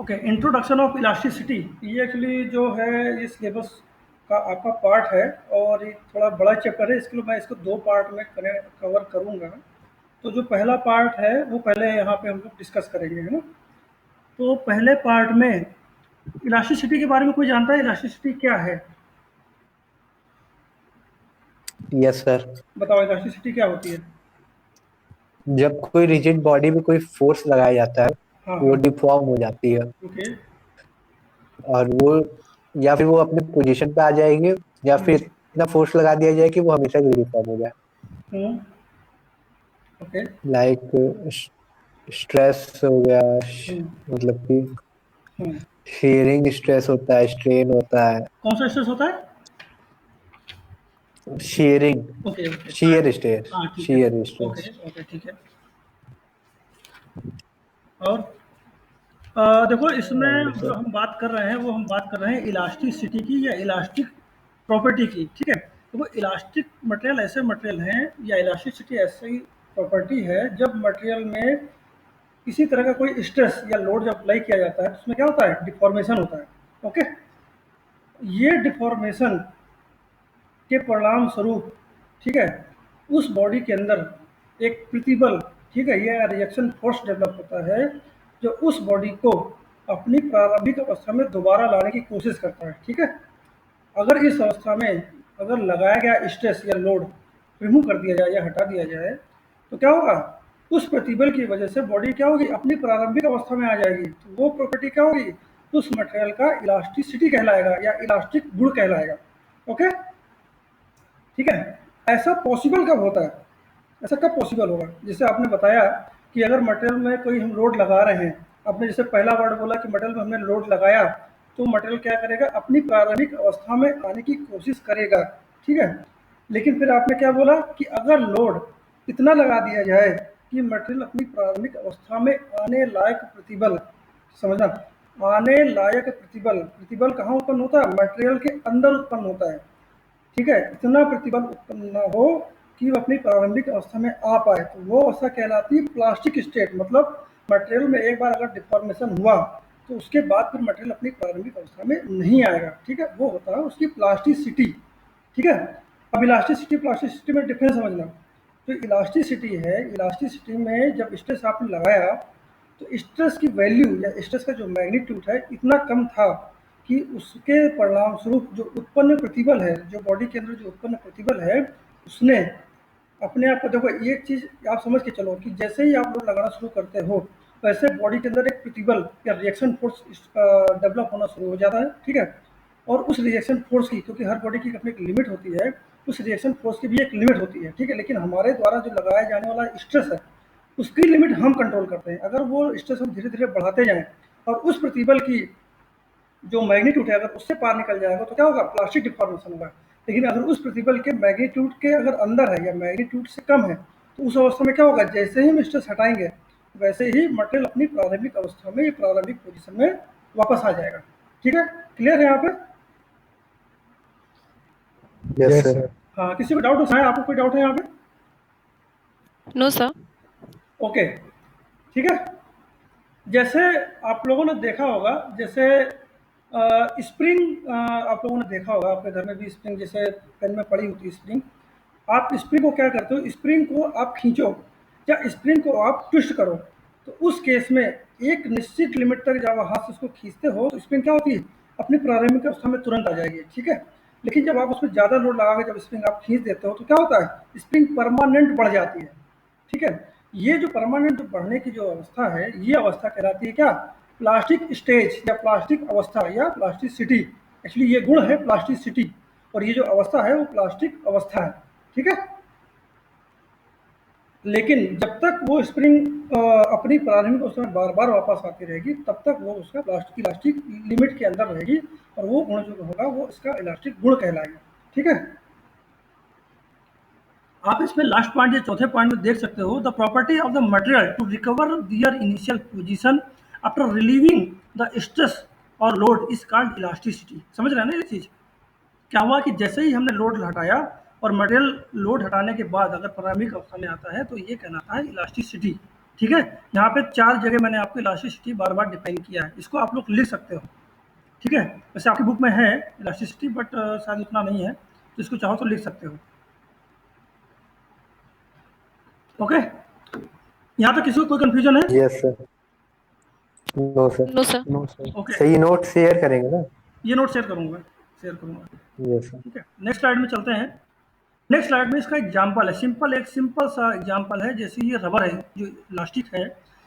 Okay, introduction of elasticity. ये actually जो है ये सिलेबस का आपका पार्ट है और ये थोड़ा बड़ा चैप्टर है, इसके लिए मैं इसको 2 पार्ट में कवर करूँगा। तो जो पहला पार्ट है वो पहले यहाँ पे हम लोग डिस्कस करेंगे, है ना? तो पहले पार्ट में इलास्टिसिटी के बारे में कोई जानता है इलास्टिसिटी क्या है? Yes sir. बताओ इलास्टिसिटी क्या होती है? जब कोई रिजिड बॉडी में कोई फोर्स लगाया जाता है हाँ, वो हाँ। डिफॉर्म हो जाती है, ओके। और वो या फिर वो अपने पोजीशन पे आ जाएगी, या हुँ, फिर इतना फोर्स लगा दिया जाए कि वो हमेशा के लिए डिफॉर्म हो जाए। हुँ, ओके। लाइक स्ट्रेस हो गया, हुँ, मतलब कि हुँ। शीयरिंग स्ट्रेस होता है, स्ट्रेन होता है। कौन-सा स्ट्रेस होता है? Shearing, okay, okay. Shear stress, हाँ, ठीक है। Shear okay, stress. ओके, ठीक है। और देखो इसमें जो हम बात कर रहे हैं वो हम बात कर रहे हैं इलास्टिसिटी की या इलास्टिक प्रॉपर्टी की, ठीक है? तो वो इलास्टिक मटेरियल ऐसे मटेरियल हैं या इलास्टिसिटी ऐसी प्रॉपर्टी है जब मटेरियल में किसी तरह का कोई स्ट्रेस या लोड जब अप्लाई किया जाता है तो उसमें क्या होता है? डिफ़ॉर्मेशन होता है। ओके? ये डिफ़ॉर्मेशन के परिणाम स्वरूप, ठीक है, उस बॉडी के अंदर एक प्रतिबल, ठीक है, यह रिएक्शन फोर्स डेवलप होता है जो उस बॉडी को अपनी प्रारंभिक अवस्था में दोबारा लाने की कोशिश करता है, ठीक है। अगर इस अवस्था में अगर लगाया गया स्ट्रेस या लोड रिमूव कर दिया जाए या हटा दिया जाए तो क्या होगा? उस प्रतिबल की वजह से बॉडी क्या होगी? अपनी प्रारंभिक अवस्था में आ जाएगी। तो वो प्रॉपर्टी क्या होगी? उस मटेरियल का इलास्टिसिटी कहलाएगा या इलास्टिक गुण कहलाएगा। ओके, ठीक है। ऐसा पॉसिबल कब होता है? ऐसा कब पॉसिबल होगा? जैसे आपने बताया कि अगर मटेरियल में कोई हम लोड लगा रहे हैं, आपने जैसे पहला वर्ड बोला कि मटेरियल में हमने लोड लगाया, तो मटेरियल क्या करेगा? अपनी प्रारंभिक अवस्था में आने की कोशिश करेगा, ठीक है। लेकिन फिर आपने क्या बोला कि अगर लोड इतना लगा दिया जाए कि मटेरियल अपनी प्रारंभिक अवस्था में आने लायक प्रतिबल, समझना, आने लायक प्रतिबल, प्रतिबल कहाँ उत्पन्न होता है? मटेरियल के अंदर उत्पन्न होता है, ठीक है। इतना प्रतिबल उत्पन्न ना हो कि वो अपनी प्रारंभिक अवस्था में आ पाए तो वो अवस्था कहलाती है प्लास्टिक स्टेट। मतलब मटेरियल में एक बार अगर डिफॉर्मेशन हुआ तो उसके बाद फिर मटेरियल अपनी प्रारंभिक अवस्था में नहीं आएगा, ठीक है। वो होता है उसकी प्लास्टिसिटी, ठीक है। अब इलास्टिसिटी प्लास्टिसिटी में डिफरेंस समझना। तो इलास्टिसिटी है, इलास्टिसिटी में जब स्ट्रेस आपने लगाया तो स्ट्रेस की वैल्यू या स्ट्रेस का जो मैग्नीट्यूड है इतना कम था कि उसके परिणाम स्वरूप जो उत्पन्न प्रतिबल है, जो बॉडी के अंदर जो उत्पन्न प्रतिबल है, उसने अपने आप को, देखो एक चीज़ आप समझ के चलो कि जैसे ही आप लोड लगाना शुरू करते हो वैसे बॉडी के अंदर एक प्रतिबल या रिएक्शन फोर्स डेवलप होना शुरू हो जाता है, ठीक है। और उस रिएक्शन फोर्स की, क्योंकि हर बॉडी की अपनी एक लिमिट होती है, उस रिएक्शन फोर्स की भी एक लिमिट होती है, ठीक है। लेकिन हमारे द्वारा जो लगाया जाने वाला स्ट्रेस है उसकी लिमिट हम कंट्रोल करते हैं। अगर वो स्ट्रेस हम धीरे धीरे बढ़ाते जाएं और उस प्रतिबल की जो मैग्नीट्यूड है अगर उससे पार निकल जाएगा तो क्या होगा? प्लास्टिक डिफॉर्मेशन होगा। लेकिन अगर उस प्रतिबल के मैग्नीट्यूड के अगर अंदर है या मैग्नीट्यूड से कम है तो उस अवस्था में क्या होगा? जैसे ही हम स्ट्रेस हटाएंगे वैसे ही मटेरियल अपनी प्रारंभिक अवस्था में, प्रारंभिक पोजिशन में वापस आ जाएगा, ठीक है। क्लियर है यहाँ पे? Yes yes sir. सर। हाँ, किसी को डाउट है? आपको कोई डाउट है यहाँ पे? No sir. ओके, ठीक है। जैसे आप लोगों ने देखा होगा, जैसे स्प्रिंग आप लोगों ने देखा होगा, आपके घर में भी स्प्रिंग जैसे पेन में पड़ी होती है स्प्रिंग। आप स्प्रिंग को क्या करते हो? स्प्रिंग को आप खींचो या स्प्रिंग को आप ट्विस्ट करो तो उस केस में एक निश्चित लिमिट तक जब हाथ से उसको खींचते हो तो स्प्रिंग क्या होती है? अपनी प्रारंभिक अवस्था में तुरंत आ जाएगी, ठीक है। लेकिन जब आप उसमें ज़्यादा लोड लगा के जब स्प्रिंग आप खींच देते हो तो क्या होता है? स्प्रिंग परमानेंट बढ़ जाती है, ठीक है। ये जो परमानेंट जो बढ़ने की जो अवस्था है ये अवस्था कहलाती है क्या? प्लास्टिक स्टेज या प्लास्टिक अवस्था या प्लास्टिसिटी। एक्चुअली ये गुण है प्लास्टिसिटी और ये जो अवस्था है वो प्लास्टिक अवस्था है, ठीक है। लेकिन जब तक वो स्प्रिंग अपनी प्रारंभिक अवस्था में बार बार वापस आती रहेगी तब तक वो उसका प्लास्टिक इलास्टिक लिमिट के अंदर रहेगी और वो गुण जो होगा वो इसका इलास्टिक गुण कहलाएगा, ठीक है। आप इसमें लास्ट पॉइंट या चौथे पॉइंट में देख सकते हो, the property of the material to recover their initial position after relieving the stress और लोड इज कॉल्ड इलास्टिसिटी। समझ रहे हैं ना ये चीज़? क्या हुआ कि जैसे ही हमने लोड हटाया और मटेरियल लोड हटाने के बाद अगर प्रारंभिक अवस्था में आता है तो ये कहलाता है इलास्टिसिटी, ठीक है, यहाँ पे 4 जगह मैंने आपको इलास्टिसिटी बार-बार डिफाइन किया है, इसको आप लोग लिख सकते हो, ठीक है? वैसे आपकी बुक में है इलास्टिसिटी बट शायद उतना नहीं है, तो इसको चाहो तो लिख सकते हो। ओके? यहाँ तक किसी को कोई कन्फ्यूजन है? Yes sir. No sir. No sir. No sir. Okay, सही नोट शेयर करेंगे ना? ये नोट शेयर करूँगा, यस सर। ठीक है? नेक्स्ट स्लाइड में चलते हैं। नेक्स्ट स्लाइड में इसका एग्जाम्पल है, एक सिंपल सा एग्जाम्पल है। जैसे ये रबर है, जो इलास्टिक है,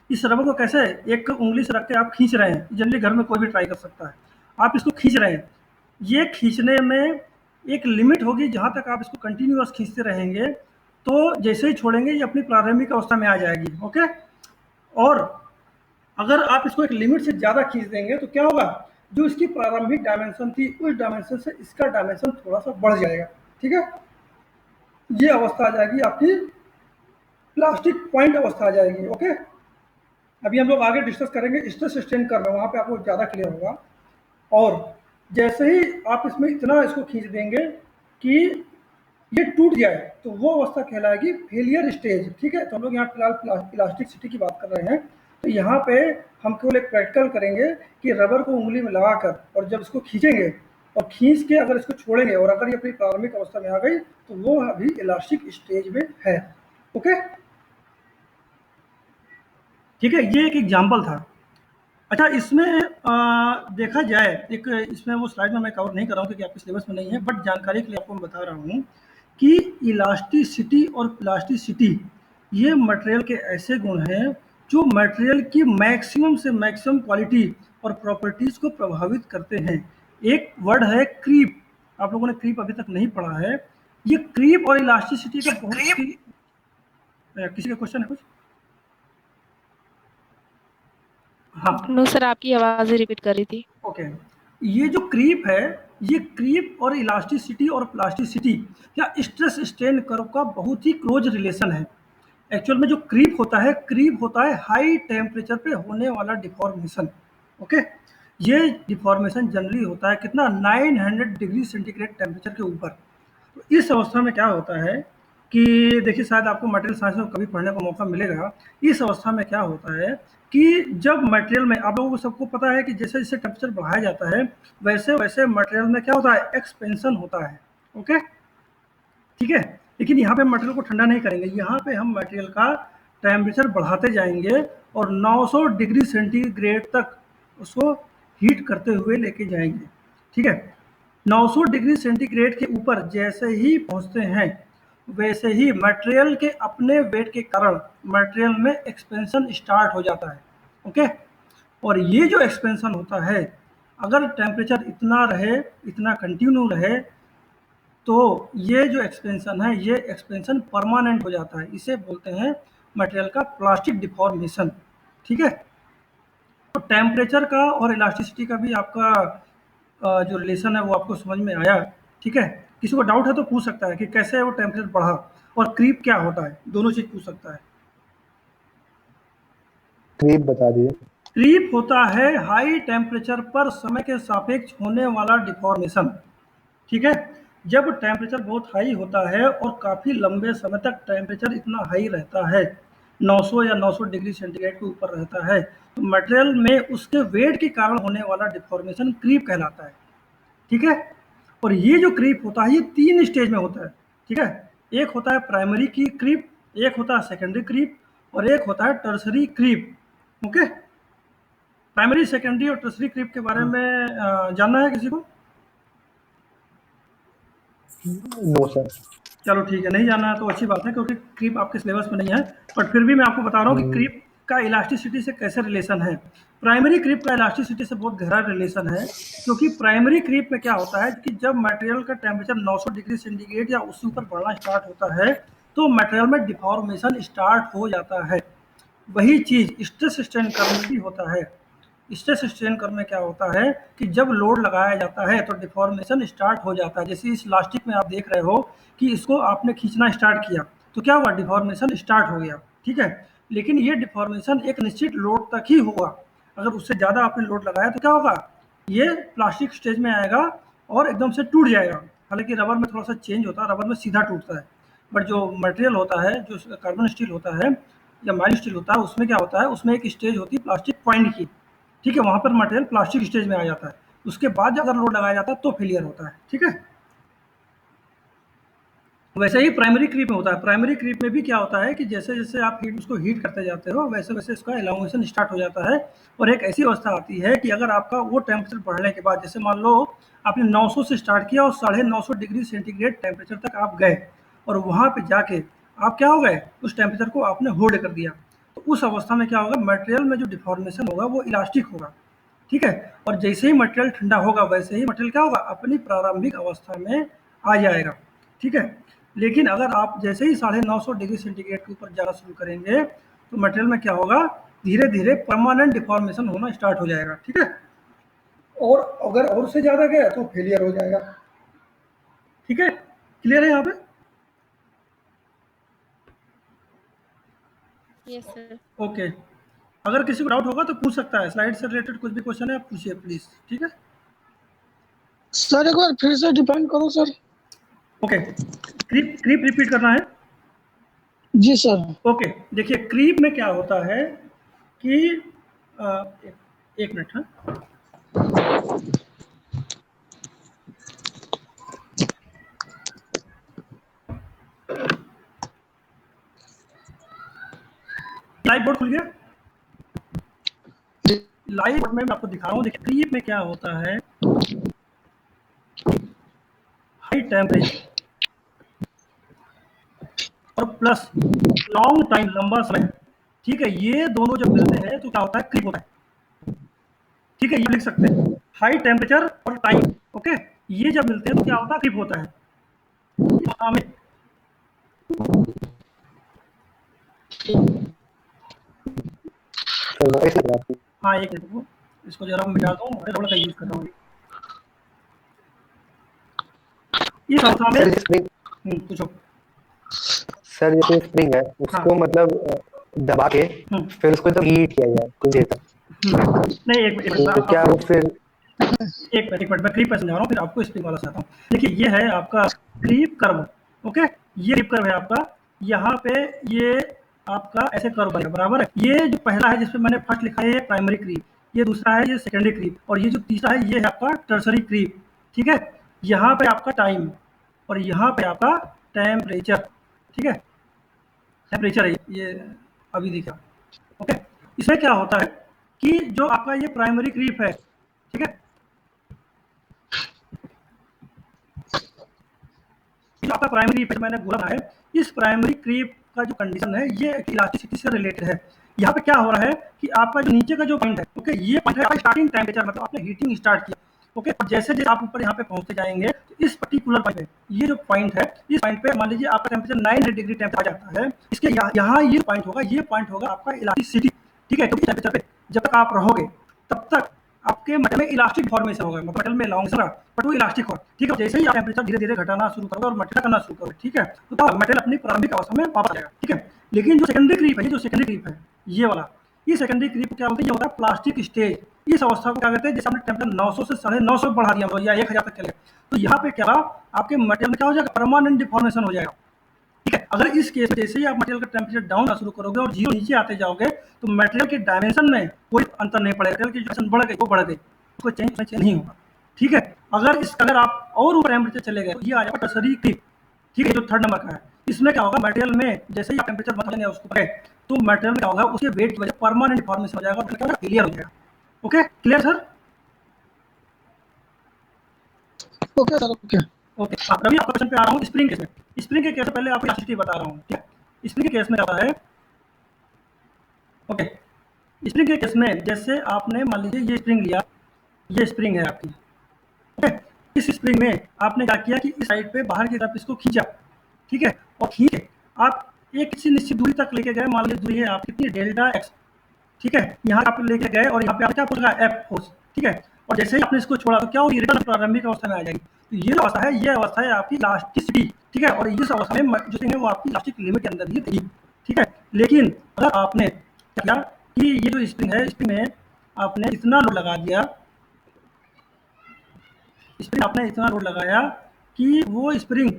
इस रबर को कैसे एक उंगली से रख के आप खींच रहे हैं, जनरली घर में कोई भी ट्राई कर सकता है। आप इसको खींच रहे हैं, ये खींचने में एक लिमिट होगी, जहाँ तक आप इसको कंटिन्यूअस खींचते रहेंगे तो जैसे ही छोड़ेंगे ये अपनी प्रारंभिक अवस्था में आ जाएगी। ओके, और अगर आप इसको एक लिमिट से ज़्यादा खींच देंगे तो क्या होगा, जो इसकी प्रारंभिक डायमेंशन थी उस डायमेंशन से इसका डायमेंशन थोड़ा सा बढ़ जाएगा। ठीक है, ये अवस्था आ जाएगी आपकी प्लास्टिक पॉइंट अवस्था आ जाएगी। ओके, अभी हम लोग आगे डिस्कस करेंगे स्ट्रेस स्ट्रेन कर्व, वहाँ पे आपको ज़्यादा क्लियर होगा। और जैसे ही आप इसमें इतना इसको खींच देंगे कि ये टूट जाए तो वो अवस्था कहलाएगी फेलियर स्टेज। ठीक है, तो हम लोग यहाँ फिलहाल इलास्टिसिटी की बात कर रहे हैं, तो यहाँ पे हम केवल एक प्रैक्टिकल करेंगे कि रबर को उंगली में लगाकर और जब इसको खींचेंगे और खींच के अगर इसको छोड़ेंगे और अगर ये अपनी प्रारंभिक अवस्था में आ गई तो वो अभी इलास्टिक स्टेज में है। ओके, ठीक है, ये एक एग्जाम्पल था। अच्छा, इसमें देखा जाए, एक इसमें वो स्लाइड में मैं कवर नहीं कर रहा हूँ क्योंकि आपके सिलेबस में नहीं है, बट जानकारी के लिए आपको मैं बता रहा हूँ कि इलास्टिसिटी और प्लास्टिसिटी ये मटेरियल के ऐसे गुण हैं जो मटेरियल की मैक्सिमम से मैक्सिमम क्वालिटी और प्रॉपर्टीज़ को प्रभावित करते हैं। एक वर्ड है क्रीप, आप लोगों ने क्रीप अभी तक नहीं पढ़ा है। ये क्रीप और इलास्टिसिटी का बहुत ही किसी का क्वेश्चन है कुछ? हाँ, नो सर, आपकी आवाज़ ही रिपीट कर रही थी। ओके, ये जो क्रीप है, ये क्रीप और इलास्टिसिटी और प्लास्टिसिटी या स्ट्रेस स्ट्रेन कर्व का बहुत ही क्लोज रिलेशन है। एक्चुअल में जो क्रीप होता है हाई टेम्परेचर पे होने वाला डिफॉर्मेशन। ओके, ये डिफॉर्मेशन जनरली होता है कितना, 900 डिग्री सेंटीग्रेड टेम्परेचर के ऊपर। तो इस अवस्था में क्या होता है कि देखिए, शायद आपको मटेरियल साइंस में कभी पढ़ने का मौका मिलेगा। इस अवस्था में क्या होता है कि जब मटेरियल में, आप लोगों को सबको पता है कि जैसे जैसे टेम्परेचर बढ़ाया जाता है वैसे वैसे मटेरियल में क्या होता है, एक्सपेंशन होता है। ओके, ठीक है, लेकिन यहाँ पे मटेरियल को ठंडा नहीं करेंगे, यहाँ पे हम मटेरियल का टेम्परेचर बढ़ाते जाएंगे और 900 डिग्री सेंटीग्रेड तक उसको हीट करते हुए लेके जाएंगे। ठीक है, 900 डिग्री सेंटीग्रेड के ऊपर जैसे ही पहुँचते हैं वैसे ही मटेरियल के अपने वेट के कारण मटेरियल में एक्सपेंशन स्टार्ट हो जाता है। ओके, और ये जो एक्सपेंशन होता है, अगर टेम्परेचर इतना रहे, इतना कंटिन्यू रहे, तो ये जो एक्सपेंशन है ये एक्सपेंशन परमानेंट हो जाता है। इसे बोलते हैं मटेरियल का प्लास्टिक डिफॉर्मेशन। ठीक है, तो टेम्परेचर का और इलास्टिसिटी का भी आपका जो रिलेशन है वो आपको समझ में आया। ठीक है, किसी को डाउट है तो पूछ सकता है कि कैसे वो टेम्परेचर बढ़ा, और क्रीप क्या होता है, दोनों चीज़ पूछ सकता है। क्रीप बता दीजिए। क्रीप होता है हाई टेम्परेचर पर समय के सापेक्ष होने वाला डिफॉर्मेशन। ठीक है, जब टेम्परेचर बहुत हाई होता है और काफ़ी लंबे समय तक टेम्परेचर इतना हाई रहता है, 900 या 900 डिग्री सेंटीग्रेड के ऊपर रहता है, तो मटेरियल में उसके वेट के कारण होने वाला डिफॉर्मेशन क्रीप कहलाता है। ठीक है, और ये जो क्रीप होता है ये 3 स्टेज में होता है। ठीक है, एक होता है प्राइमरी की क्रीप, एक होता है सेकेंडरी क्रीप और एक होता है tertiary creep. Okay, primary, secondary और टर्सरी क्रीप के बारे में जानना है किसी को? No sir. चलो ठीक है, नहीं जानना है तो अच्छी बात है क्योंकि क्रीप आपके सिलेबस में नहीं है, बट फिर भी मैं आपको बता रहा हूँ कि क्रीप का इलास्टिसिटी से कैसे रिलेशन है। प्राइमरी क्रीप का इलास्टिसिटी से बहुत गहरा रिलेशन है, क्योंकि प्राइमरी क्रीप में क्या होता है कि जब मटेरियल का टेम्परेचर 900 डिग्री सेंटीग्रेड या उससे ऊपर बढ़ना स्टार्ट होता है तो मटेरियल में डिफॉर्मेशन स्टार्ट हो जाता है। वही चीज़ स्ट्रेस स्ट्रेन कर्व में भी होता है। स्ट्रेस स्ट्रेन कर्व में क्या होता है कि जब लोड लगाया जाता है तो डिफॉर्मेशन स्टार्ट हो जाता है। जैसे इस इलास्टिक में आप देख रहे हो कि इसको आपने खींचना स्टार्ट किया तो क्या हुआ, डिफॉर्मेशन स्टार्ट हो गया। ठीक है, लेकिन ये डिफॉर्मेशन एक निश्चित लोड तक ही होगा। अगर उससे ज़्यादा आपने लोड लगाया तो क्या होगा, ये प्लास्टिक स्टेज में आएगा और एकदम से टूट जाएगा। हालांकि रबर में थोड़ा सा चेंज होता है, रबर में सीधा टूटता है, बट जो मटेरियल होता है, जो कार्बन स्टील होता है, या माइल्ड स्टील होता है, उसमें क्या होता है, उसमें एक स्टेज होती है प्लास्टिक पॉइंट की, ठीक है, वहाँ पर मटेरियल प्लास्टिक स्टेज में आ जाता है, उसके बाद अगर लोड लगाया जाता है तो फेलियर होता है, ठीक है। वैसे ही प्राइमरी क्रीप में होता है। प्राइमरी क्रीप में भी क्या होता है कि जैसे-जैसे आप उसको हीट करते जाते हो, वैसे-वैसे इसका एलांगेशन स्टार्ट हो जाता है और एक ऐसी अवस्था आती है कि अगर आपका वो टेम्परेचर बढ़ने के बाद, जैसे मान लो आपने 900 से स्टार्ट किया और 950 डिग्री सेंटीग्रेड टेम्परेचर तक आप गए और वहाँ पे जाके आप क्या हो गए, उस टेम्परेचर को आपने होल्ड कर दिया। तो उस अवस्था में क्या होगा, मटेरियल में जो डिफ़ॉर्मेशन होगा वो इलास्टिक होगा, ठीक है? और जैसे ही मटेरियल ठंडा होगा, वैसे ही मटेरियल क्या होगा, अपनी प्रारंभिक अवस्था में आ जाएगा, ठीक है? लेकिन अगर आप जैसे ही 950 डिग्री सेंटीग्रेड के ऊपर जाना शुरू करेंगे, तो मटेरियल में क्या होगा, धीरे-धीरे परमानेंट डिफ़ॉर्मेशन होना स्टार्ट हो जाएगा, ठीक है? और अगर और उससे ज़्यादा गया तो फेलियर हो जाएगा, ठीक है? क्लियर है यहाँ पे? Yes sir. ओके। अगर किसी को डाउट होगा तो पूछ सकता है, स्लाइड से रिलेटेड कुछ भी क्वेश्चन है, पूछिए प्लीज़, ठीक है? सर एक बार फिर से डिफाइन करो sir. Okay, creep creep repeat करना है? जी सर। ओके, देखिए क्रीप में क्या होता है कि एक मिनट, हाँ। लाइव बोर्ड खुल गया? लाइव बोर्ड में मैं आपको दिखा रहा हूँ। देखिए क्रीप में क्या होता है, हाई टेम्परेचर और प्लस लॉन्ग टाइम, लंबा समय, ठीक है, ये दोनों जब मिलते हैं तो क्या होता है, क्रीप होता है, ठीक है, ये लिख सकते हैं, हाई टेम्परेचर और टाइम, ओके, ये जब मिलते हैं तो क्या होता है, क्रीप होता है। हमें सर वॉइस लग रहा है आपकी। हाँ, एक मिनट रुको, इसको जरा मैं मिटा दूँ, मैं थोड़ा सा यूज़ कर रहा हूँ। इस अवस्था में सर ये स्प्रिंग पूछो। सर जैसे स्प्रिंग है उसको हाँ। मतलब दबा के फिर उसको एकदम हीट किया जाए कुछ देर तक, नहीं, एक मिनट तो क्या वो फिर एक मिनट मैं क्रीप पे समझा रहा हूँ, फिर आपको स्प्रिंग वाला समझाता हूँ। देखिए ये है आपका क्रीप कर्व, ओके, ये क्रीप कर्व है आपका, यहाँ पे ये आपका ऐसे कर्व बनेगा, बराबर है। ये जो पहला है जिसपे मैंने फर्स्ट लिखा है, ये प्राइमरी क्रीप, ये दूसरा है ये सेकेंडरी क्रीप, और ये जो तीसरा है ये है आपका टर्सरी क्रीप, ठीक है। यहाँ पे आपका टाइम और यहाँ पे आपका टेम्परेचर, ठीक है, टेम्परेचर है ये अभी देखा, ओके। इसमें क्या होता है कि जो आपका ये प्राइमरी क्रीप है, ठीक है, जो आपका प्राइमरी क्रीप मैंने बोला है, इस प्राइमरी क्रीप का जो कंडीशन है ये इलास्टिसिटी से रिलेटेड है। यहाँ पे क्या हो रहा है कि आपका जो नीचे का जो पॉइंट है, ओके, ये पॉइंट है आपका स्टार्टिंग टेम्परेचर, मतलब आपने हीटिंग स्टार्ट किया, ओके, और जैसे जैसे आप ऊपर यहाँ पे पहुंचते जाएंगे तो इस पर्टिकुलर पॉइंट पे, ये जो पॉइंट है, इस पॉइंट पे मान लीजिए आपका टेम्परेचर 900 डिग्री टेम्परेचर आ जाता है, इसके यहाँ ये पॉइंट होगा आपका इलास्टिसिटी, ठीक है, क्योंकि टेम्परेचर पे जब तक आप रहोगे तब तक आपके मटेरियल में इलास्टिक फॉर्मेशन होगा, मटेरियल में लॉन्ग रहा बट वो इलास्टिक हो, ठीक है। जैसे ही आप टेम्परेचर धीरे धीरे घटाना शुरू करोगे और मटेरियल करना शुरू करोगे, ठीक है, तो मटेरियल अपनी प्रारंभिक अवस्था में वापस आ जाएगा, ठीक है। लेकिन जो सेकेंडरी क्रीप है, ये वाला, ये सेकेंडरी क्रीप को क्या बोलते हैं, ये होता है प्लास्टिक स्टेज। इस अवस्था को क्या कहते हैं, जैसे आपने टेम्परेचर 900 से 950 बढ़ा दिया या 1000 तक चले, तो यहाँ पे क्या आपके मटेरियल में क्या हो जाएगा, परमानेंट डिफॉर्मेशन हो जाएगा, ठीक है। अगर इस केस में जैसे ही आप मटेरियल का टेम्परेचर डाउन शुरू करोगे और जीरो नीचे आते जाओगे, तो मटेरियल के डायमेंशन में कोई अंतर नहीं पड़ेगा, मटेरियल की डायमेंशन बढ़ गई वो बढ़ गई, उसको चेंज नहीं होगा, ठीक है। अगर आप और ऊपर टेम्परेचर चले गए तो ये आ जाएगा टर्सरी क्रीप, ठीक है, जो थर्ड नंबर का है। इसमें क्या होगा, मटेरियल में जैसे ही आप टेम्परेचर बदलेंगे उसको पड़े, तो मटेरियल में क्या होगा, उसके वेट की वजह परमानेंट डिफॉर्मेशन हो जाएगा और क्या होगा, क्लियर हो जाएगा, okay, clear sir? Okay sir okay. Okay, अभी आपका क्वेश्चन पे आ रहा हूँ, स्प्रिंग केस में। स्प्रिंग के केस में पहले आपको इलास्टिसिटी बता रहा हूँ, ठीक है। स्प्रिंग के केस में क्या होता है, ओके, स्प्रिंग के केस में जैसे आपने मान लीजिए ये स्प्रिंग लिया, ये स्प्रिंग है आपकी, ओके, इस स्प्रिंग में आपने क्या किया कि इस साइड पे बाहर की तरफ इसको खींचा, ठीक है, और खींच के आप एक किसी निश्चित दूरी तक लेके गए, मान लीजिए दूरी है आप कितनी, डेल्टा एक्स, ठीक है, यहाँ आप लेके गए और यहाँ पे आप क्या फोर्स लगा, एफ फोर्स, ठीक है, और जैसे ही आपने इसको छोड़ा तो क्या होगी, रिटर्न प्रारंभिक अवस्था में आ जाएगी। तो ये जो अवस्था है, ये अवस्था है आपकी इलास्टिसिटी, ठीक है, और इस अवस्था में जो स्प्रिंग है वो आपकी इलास्टिक लिमिट के अंदर ही रहेगी, ठीक है। लेकिन अगर आपने क्या किया कि ये जो स्प्रिंग है, स्प्रिंग में आपने इतना लोड लगा दिया, स्प्रिंग आपने इतना लोड लगाया कि वो स्प्रिंग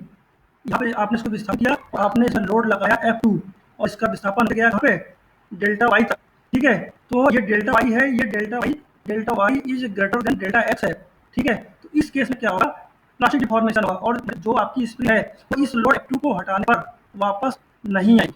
यहाँ पे आपने इसको विस्थापन किया और आपने इसमें लोड लगाया F2 और इसका विस्थापन गया यहाँ पे डेल्टा वाई तक, ठीक है। तो ये डेल्टा वाई है, ये delta y is greater than delta x है, ठीक है। तो इस केस में क्या होगा, प्लास्टिक डिफॉर्मेशन होगा और जो आपकी स्प्रिंग है वो इस लोड F2 को हटाने पर वापस नहीं आई,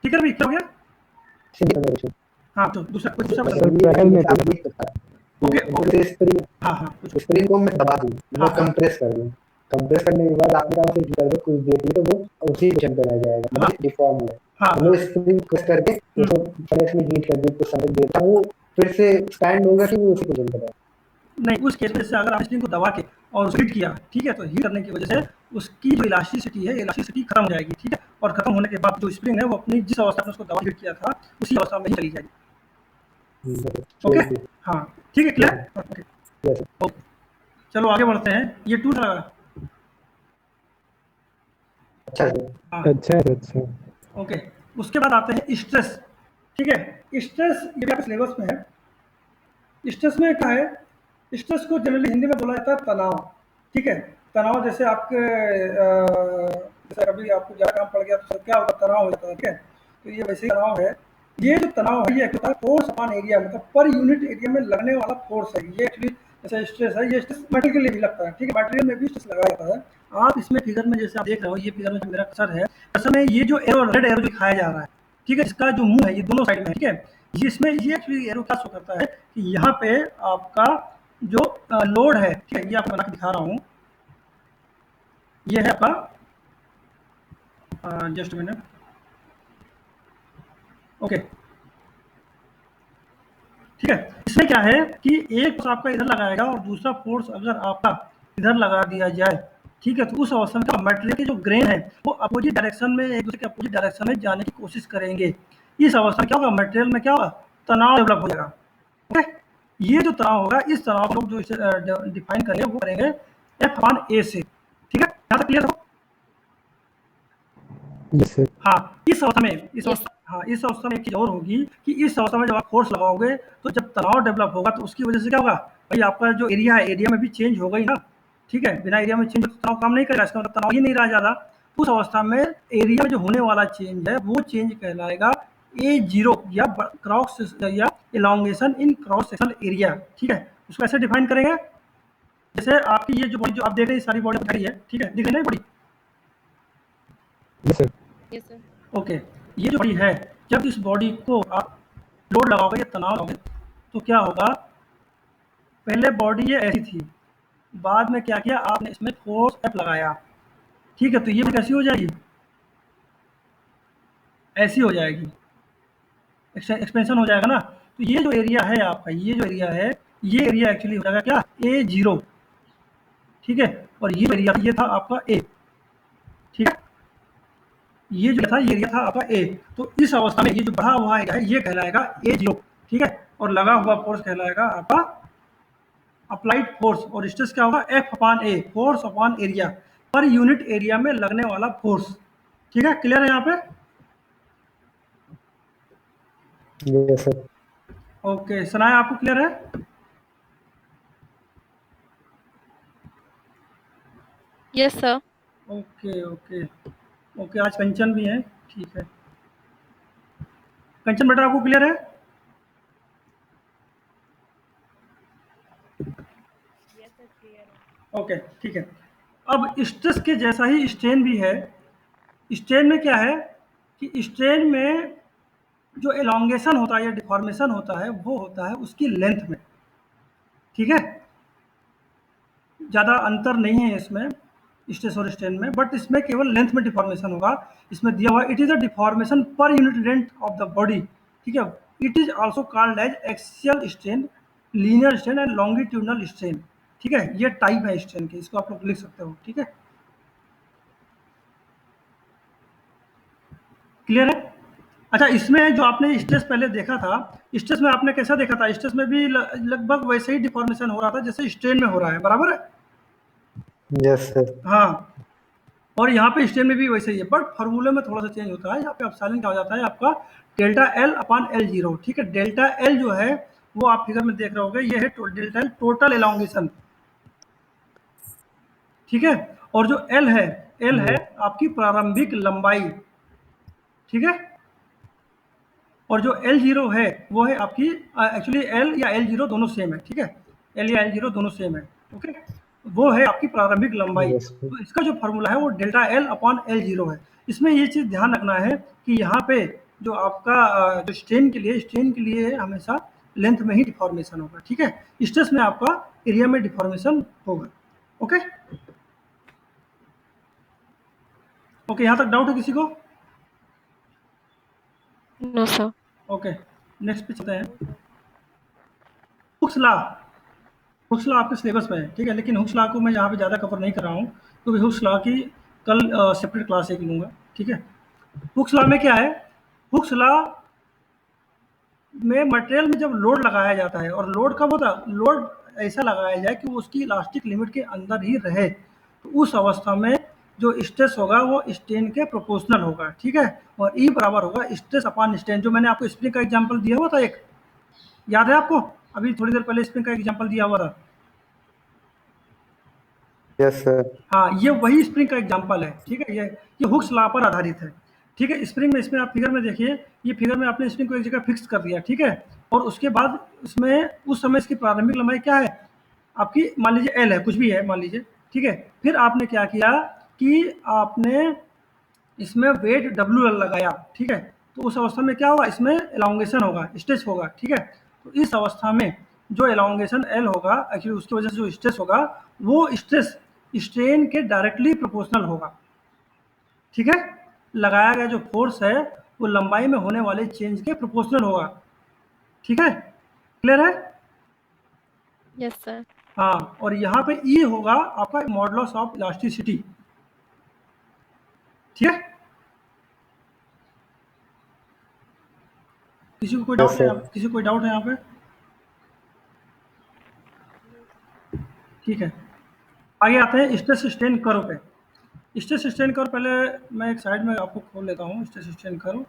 ठीक है भाई, क्या हो गया? हाँ, तो दूसरा सर बता। पहले में आप देख सकता ओके ओके, स्प्रिंग हाँ हाँ कुछ, स्प्रिंग को मैं दबा दूं, हाँ, मैं हाँ। कंप्रेस कर दूं, कंप्रेस करने के बाद आपने कहा फिर कर दो कुछ देर के लिए, तो वो उसी पोजीशन पे रह जाएगा, हाँ, मतलब डिफॉर्म है। हाँ, तो मैं स्प्रिंग प्रेस करके उसको प्रेस में हीट कर दूं कुछ समय देता हूँ, फिर से स्टैंड होगा कि वो उसी पोजीशन पे रहेगा? नहीं, उस केस में जैसे अगर आप स्प्रिंग को दबा के और हीट किया, ठीक है, तो हीट करने की वजह से उसकी जो इलास्टिसिटी खत्म हो जाएगी, ठीक है, और खत्म होने के बाद जो स्प्रिंग है वो अपनी जिस अवस्था में उसको दबा हीट किया था उसी अवस्था में ही चली जाएगी। ओके, हाँ, ठीक है, क्लियर, ओके, यस ओके। चलो आगे बढ़ते हैं, ये टूट लगा, अच्छा हाँ, अच्छा ओके। उसके बाद आते हैं स्ट्रेस, ठीक है। स्ट्रेस ये भी आपके सिलेबस में है। स्ट्रेस में क्या है, स्ट्रेस को जनरली हिंदी में बोला जाता है तनाव, ठीक है। तनाव जैसे आपके जैसे अभी आपको ज़्यादा काम पड़ गया तो क्या होता है, तनाव हो जाता है, ठीक है। तो ये वैसे ही तनाव है। ये जो तनाव है ये होता है फोर्स अपॉन एरिया, मतलब पर यूनिट एरिया में लगने वाला फोर्स है ये एक्चुअली। जैसे स्ट्रेस है, ये स्ट्रेस मटेरियल के लिए भी लगता है, ठीक है, मटेरियल में भी स्ट्रेस लगाया जाता है। आप इसमें फिगर में जैसे आप देख रहे हो, ये फिगर में जो मेरा कर्सर है, कर्सर में ये जो एरो रेड एरो दिखाया जा रहा है, ठीक है, इसका जो मुंह है ये दोनों साइड में है, ठीक है। इसमें ये एक्चुअली एरो क्या शो करता है कि यहाँ पे आपका जो लोड है, ठीक है, ये आपको बना के दिखा रहा हूँ, ये है आपका, जस्ट मिनट, ओके, ठीक है। इसमें क्या है कि एक फोर्स आपका इधर लगाएगा और दूसरा फोर्स अगर आपका इधर लगा दिया जाए, ठीक है, तो उस अवस्था में मटेरियल के जो ग्रेन है वो अपोजिट डायरेक्शन में, एक दूसरे के अपोजिट डायरेक्शन में जाने की कोशिश करेंगे। इस अवस्था में क्या होगा, मटेरियल में क्या होगा, तनाव डेवलप हो जाएगा, ओके। ये जो तनाव होगा, इस तनाव को जो इसे डिफाइन करेंगे वो करेंगे एफ अपॉन ए से, ठीक है, यहाँ तक क्लियर हो? यस सर हाँ, इस अवस्था में Yes. इस अवस्था में एक चीज और होगी कि इस अवस्था में जब आप फोर्स लगाओगे तो जब तनाव डेवलप होगा तो उसकी वजह से क्या होगा भाई, आपका जो एरिया है, एरिया में भी चेंज होगा ही ना, ठीक है। बिना एरिया में चेंज तो तनाव काम नहीं करेगा, इसका मतलब तनाव ही नहीं रहा ज्यादा। उस अवस्था में एरिया में जो होने वाला चेंज है वो चेंज कहलाएगा ए जीरो, या क्रॉस या इलांगेशन इन क्रॉस सेक्शनल एरिया, ठीक है। उसको ऐसे डिफाइन करेंगे, जैसे आपकी ये जो बॉडी जो आप देख रहे हैं, सारी बॉडी दिख रही है, ठीक है, दिख रही है body, yes sir Yes, sir. Okay. ये जो बॉडी है, जब इस बॉडी को आप लोड लगाओगे या तनाव लगाओगे तो क्या होगा, पहले बॉडी ये ऐसी थी, बाद में क्या किया आपने, इसमें फोर्स एफ लगाया, ठीक है, तो ये कैसी हो जाएगी, ऐसी हो जाएगी, एक्सपेंशन हो जाएगा ना। तो ये जो एरिया है आपका, ये जो एरिया है, ये एरिया एक्चुअली हो जाएगा क्या, ए जीरो, ठीक है, और ये एरिया ये था आपका ए, ठीक है, ये जो था ये एरिया था आपका ए। तो इस अवस्था में ये जो बढ़ा हुआ एरिया है ये कहलाएगा ए जीरो, ठीक है, और लगा हुआ फोर्स कहलाएगा आपका अप्लाइड फोर्स, और स्ट्रेस क्या होगा, F upon A, force upon area, per unit area में लगने वाला फोर्स, ठीक है, क्लियर है यहाँ पे? यस सर ओके, सुनाए आपको क्लियर है? Yes, sir. Okay okay okay, आज कंचन भी है, ठीक है, कंचन बेटा आपको क्लियर है? ओके, ठीक है। अब स्ट्रेस के जैसा ही स्ट्रेन भी है। स्ट्रेन में क्या है कि स्ट्रेन में जो एलोंगेशन होता है या डिफॉर्मेशन होता है वो होता है उसकी लेंथ में, ठीक है। ज़्यादा अंतर नहीं है इसमें स्ट्रेस और स्ट्रेन में, बट इसमें केवल लेंथ में डिफॉर्मेशन होगा। इसमें दिया हुआ it is a deformation per unit length of the body, ठीक है। It is also called as axial strain, linear strain and longitudinal strain, ठीक है। ये टाइप है स्ट्रेन के, इसको आप लोग लिख सकते हो, ठीक है, क्लियर है? अच्छा, इसमें जो आपने स्ट्रेस पहले देखा था, स्ट्रेस में आपने कैसा देखा था, स्ट्रेस में भी लगभग वैसे ही डिफॉर्मेशन हो रहा था जैसे स्ट्रेन में हो रहा है, बराबर है? यस सर हाँ, और यहाँ पे स्ट्रेन में भी वैसे ही है, बट फार्मूले में थोड़ा सा चेंज होता है। यहाँ पे एप्सिलॉन क्या हो जाता है आपका, delta L upon L zero, ठीक है। डेल्टा एल जो है वो आप फिगर में देख रहे होगे, ये है डेल्टा एल टोटल एलोंगेशन, ठीक है, और जो एल है आपकी प्रारंभिक लंबाई, ठीक है। और जो L0 है वो है आपकी एक्चुअली L या L0 दोनों सेम है, ठीक है, L या L0 दोनों सेम है, ओके, वो है आपकी प्रारंभिक लंबाई। Yes sir. तो इसका जो फॉर्मूला है वो डेल्टा L अपॉन L0 है। इसमें ये चीज़ ध्यान रखना है कि यहाँ पे जो आपका जो स्ट्रेन के लिए हमेशा लेंथ में ही डिफॉर्मेशन होगा, ठीक है, स्ट्रेस में आपका एरिया में डिफॉर्मेशन होगा, ओके। ओके, यहाँ तक डाउट है किसी को? No sir. ओके, नेक्स्ट पे चलते हैं। हुक्स लॉ, हुक्स लॉ आपके सिलेबस में है, ठीक है, लेकिन हुक्स लॉ को मैं यहाँ पे ज़्यादा कवर नहीं कर रहा हूँ क्योंकि हुक्स लॉ की कल सेपरेट क्लास एक लूँगा, ठीक है। हुक्स लॉ में क्या है, हुक्स लॉ में मटेरियल में जब लोड लगाया जाता है, और लोड कब होता है, लोड ऐसा लगाया जाए कि वो उसकी इलास्टिक लिमिट के अंदर ही रहे, तो उस अवस्था में जो स्ट्रेस होगा वो स्ट्रेन के प्रोपोर्शनल होगा, ठीक है, और ई बराबर होगा स्ट्रेस अपॉन स्ट्रेन। जो मैंने आपको स्प्रिंग का एग्जांपल दिया हुआ था, एक याद है आपको, अभी थोड़ी देर पहले स्प्रिंग का एग्जांपल दिया हुआ था। Yes sir. हाँ, ये वही स्प्रिंग का एग्जांपल है, ठीक है, ये हुक्स लॉ पर आधारित है, ठीक है। स्प्रिंग में, इसमें आप फिगर में देखिए, ये फिगर में आपने स्प्रिंग को एक जगह फिक्स कर दिया, ठीक है, और उसके बाद इसमें उस समय इसकी प्रारंभिक लंबाई क्या है आपकी, मान लीजिए एल है, कुछ भी है मान लीजिए, ठीक है। फिर आपने क्या किया कि आपने इसमें वेट डब्ल्यू एल लगाया, ठीक है, तो उस अवस्था में क्या होगा, इसमें एलोंगेशन होगा, स्ट्रेस होगा, ठीक है। तो इस अवस्था में जो एलोंगेशन एल होगा, एक्चुअली उसकी वजह से जो स्ट्रेस होगा वो स्ट्रेस स्ट्रेन के डायरेक्टली प्रोपोर्शनल होगा, ठीक है। लगाया गया जो फोर्स है वो लंबाई में होने वाले चेंज के प्रोपोर्शनल होगा, ठीक है, क्लियर है? Yes sir. हाँ, और यहाँ पे ई होगा आपका मॉडुलस ऑफ इलास्टिसिटी, ठीक है। किसी को कोई यस डाउट है, सर। किसी को कोई डाउट है यहाँ पे? ठीक है, आगे आते हैं स्ट्रेस स्ट्रेन कर्व पे। स्ट्रेस स्ट्रेन कर्व पहले मैं एक साइड में आपको खोल लेता हूँ, स्ट्रेस स्ट्रेन कर्व।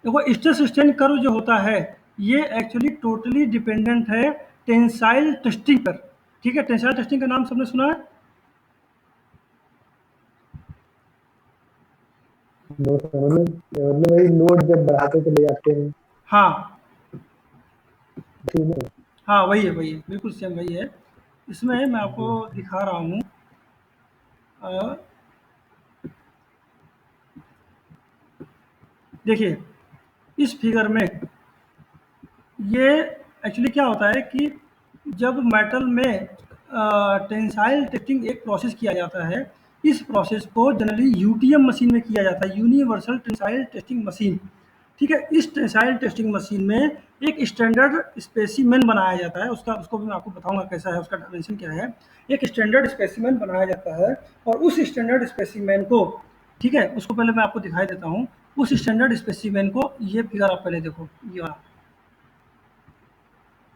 देखो, स्ट्रेस स्ट्रेन कर्व जो होता है ये एक्चुअली टोटली डिपेंडेंट है टेंसाइल टेस्टिंग पर, ठीक है। टेंसाइल टेस्टिंग का नाम सबने सुना है? नो सर, मतलब वही लोड जब बढ़ाते चले जाते हैं, हाँ ठीक है। हाँ, वही है, वही है, बिल्कुल सेम वही है। इसमें मैं आपको दिखा रहा हूँ, देखिए इस फिगर में ये एक्चुअली क्या होता है कि जब मेटल में टेंसाइल टेस्टिंग एक प्रोसेस किया जाता है, इस प्रोसेस को जनरली यूटीएम मशीन में किया जाता है, यूनिवर्सल टेंसाइल टेस्टिंग मशीन, ठीक है। इस टेंसाइल टेस्टिंग मशीन में एक स्टैंडर्ड स्पेसिमेन बनाया जाता है, उसको भी मैं आपको बताऊंगा कैसा है, उसका डायमेंशन क्या है। एक स्टैंडर्ड स्पेसिमेन बनाया जाता है और उस स्टैंडर्ड स्पेसिमेन को, ठीक है, उसको पहले मैं आपको दिखाई देता हूँ। उस स्टैंडर्ड स्पेसिमेन को, ये फिगर आप पहले देखो, ये वाला,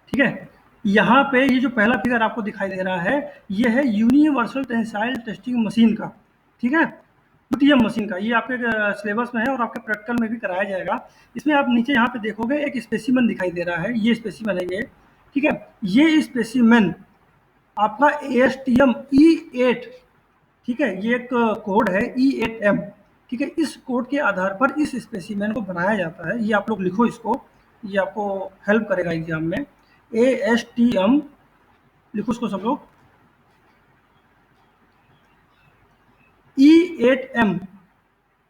ठीक है। यहाँ पे ये जो पहला फिगर आपको दिखाई दे रहा है ये है यूनिवर्सल टेंसाइल टेस्टिंग मशीन का, ठीक है, यूटीएम मशीन का। ये आपके सिलेबस में है और आपके प्रैक्टिकल में भी कराया जाएगा। इसमें आप नीचे यहाँ पे देखोगे एक स्पेसिमेन दिखाई दे रहा है, ये स्पेसिमेन है ये, ठीक है। ये स्पेसिमेन आपका ASTM E8, ठीक है, ये एक कोड है E8M, ठीक है। इस कोड के आधार पर इस स्पेसिमेन को बनाया जाता है। ये आप लोग लिखो इसको, ये आपको हेल्प करेगा एग्जाम में। ASTM लिखो उसको सब लोग, E8M,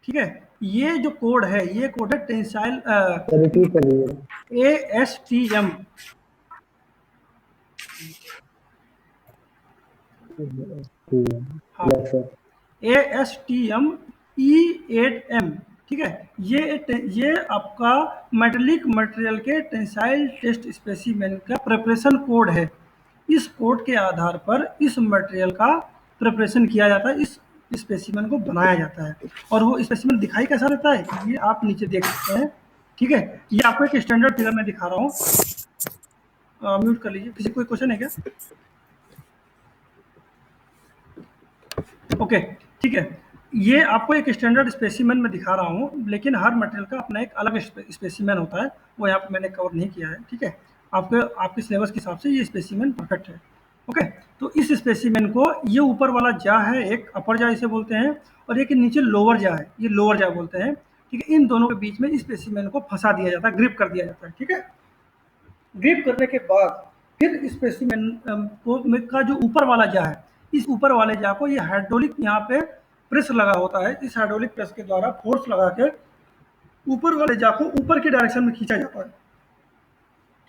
ठीक है। ये जो कोड है ये कोड है टेंसाइल सर रिपीट करिए। ASTM, ठीक है। हाँ, यस सर। ASTM E8M, ठीक है। ये आपका मेटेलिक मटेरियल के टेंसाइल टेस्ट स्पेसिमेन का प्रिपरेशन कोड है। इस कोड के आधार पर इस मटेरियल का प्रिपरेशन किया जाता है, इस स्पेसिमेन को बनाया जाता है। और वो स्पेसिमेन दिखाई कैसा देता है ये आप नीचे देख सकते हैं, ठीक है। ये आपको एक स्टैंडर्ड फिगर में दिखा रहा हूँ, म्यूट कर लीजिए। किसी को कोई क्वेश्चन है क्या? ओके, ठीक है। ये आपको एक स्टैंडर्ड स्पेसिमेन में दिखा रहा हूँ, लेकिन हर मटेरियल का अपना एक अलग स्पेसिमेन होता है, वो यहाँ पे मैंने कवर नहीं किया है, ठीक है। आपके आपके सिलेबस के हिसाब से ये स्पेसिमेन परफेक्ट है। ओके, तो इस स्पेसिमेन को ये ऊपर वाला जा है, एक अपर जा इसे बोलते हैं, और एक नीचे लोअर जा है, ये लोअर जा बोलते हैं। ठीक है, इन दोनों के बीच में इस स्पेसिमेन को फंसा दिया जाता है, ग्रिप कर दिया जाता है। ठीक है, ग्रिप करने के बाद फिर स्पेसिमेन का जो ऊपर वाला जा है, इस ऊपर वाले जा को ये हाइड्रोलिक यहाँ पे प्रेस लगा होता है, इस हाइड्रोलिक प्रेस के द्वारा फोर्स लगा के ऊपर वाले जा को ऊपर के डायरेक्शन में खींचा जाता है।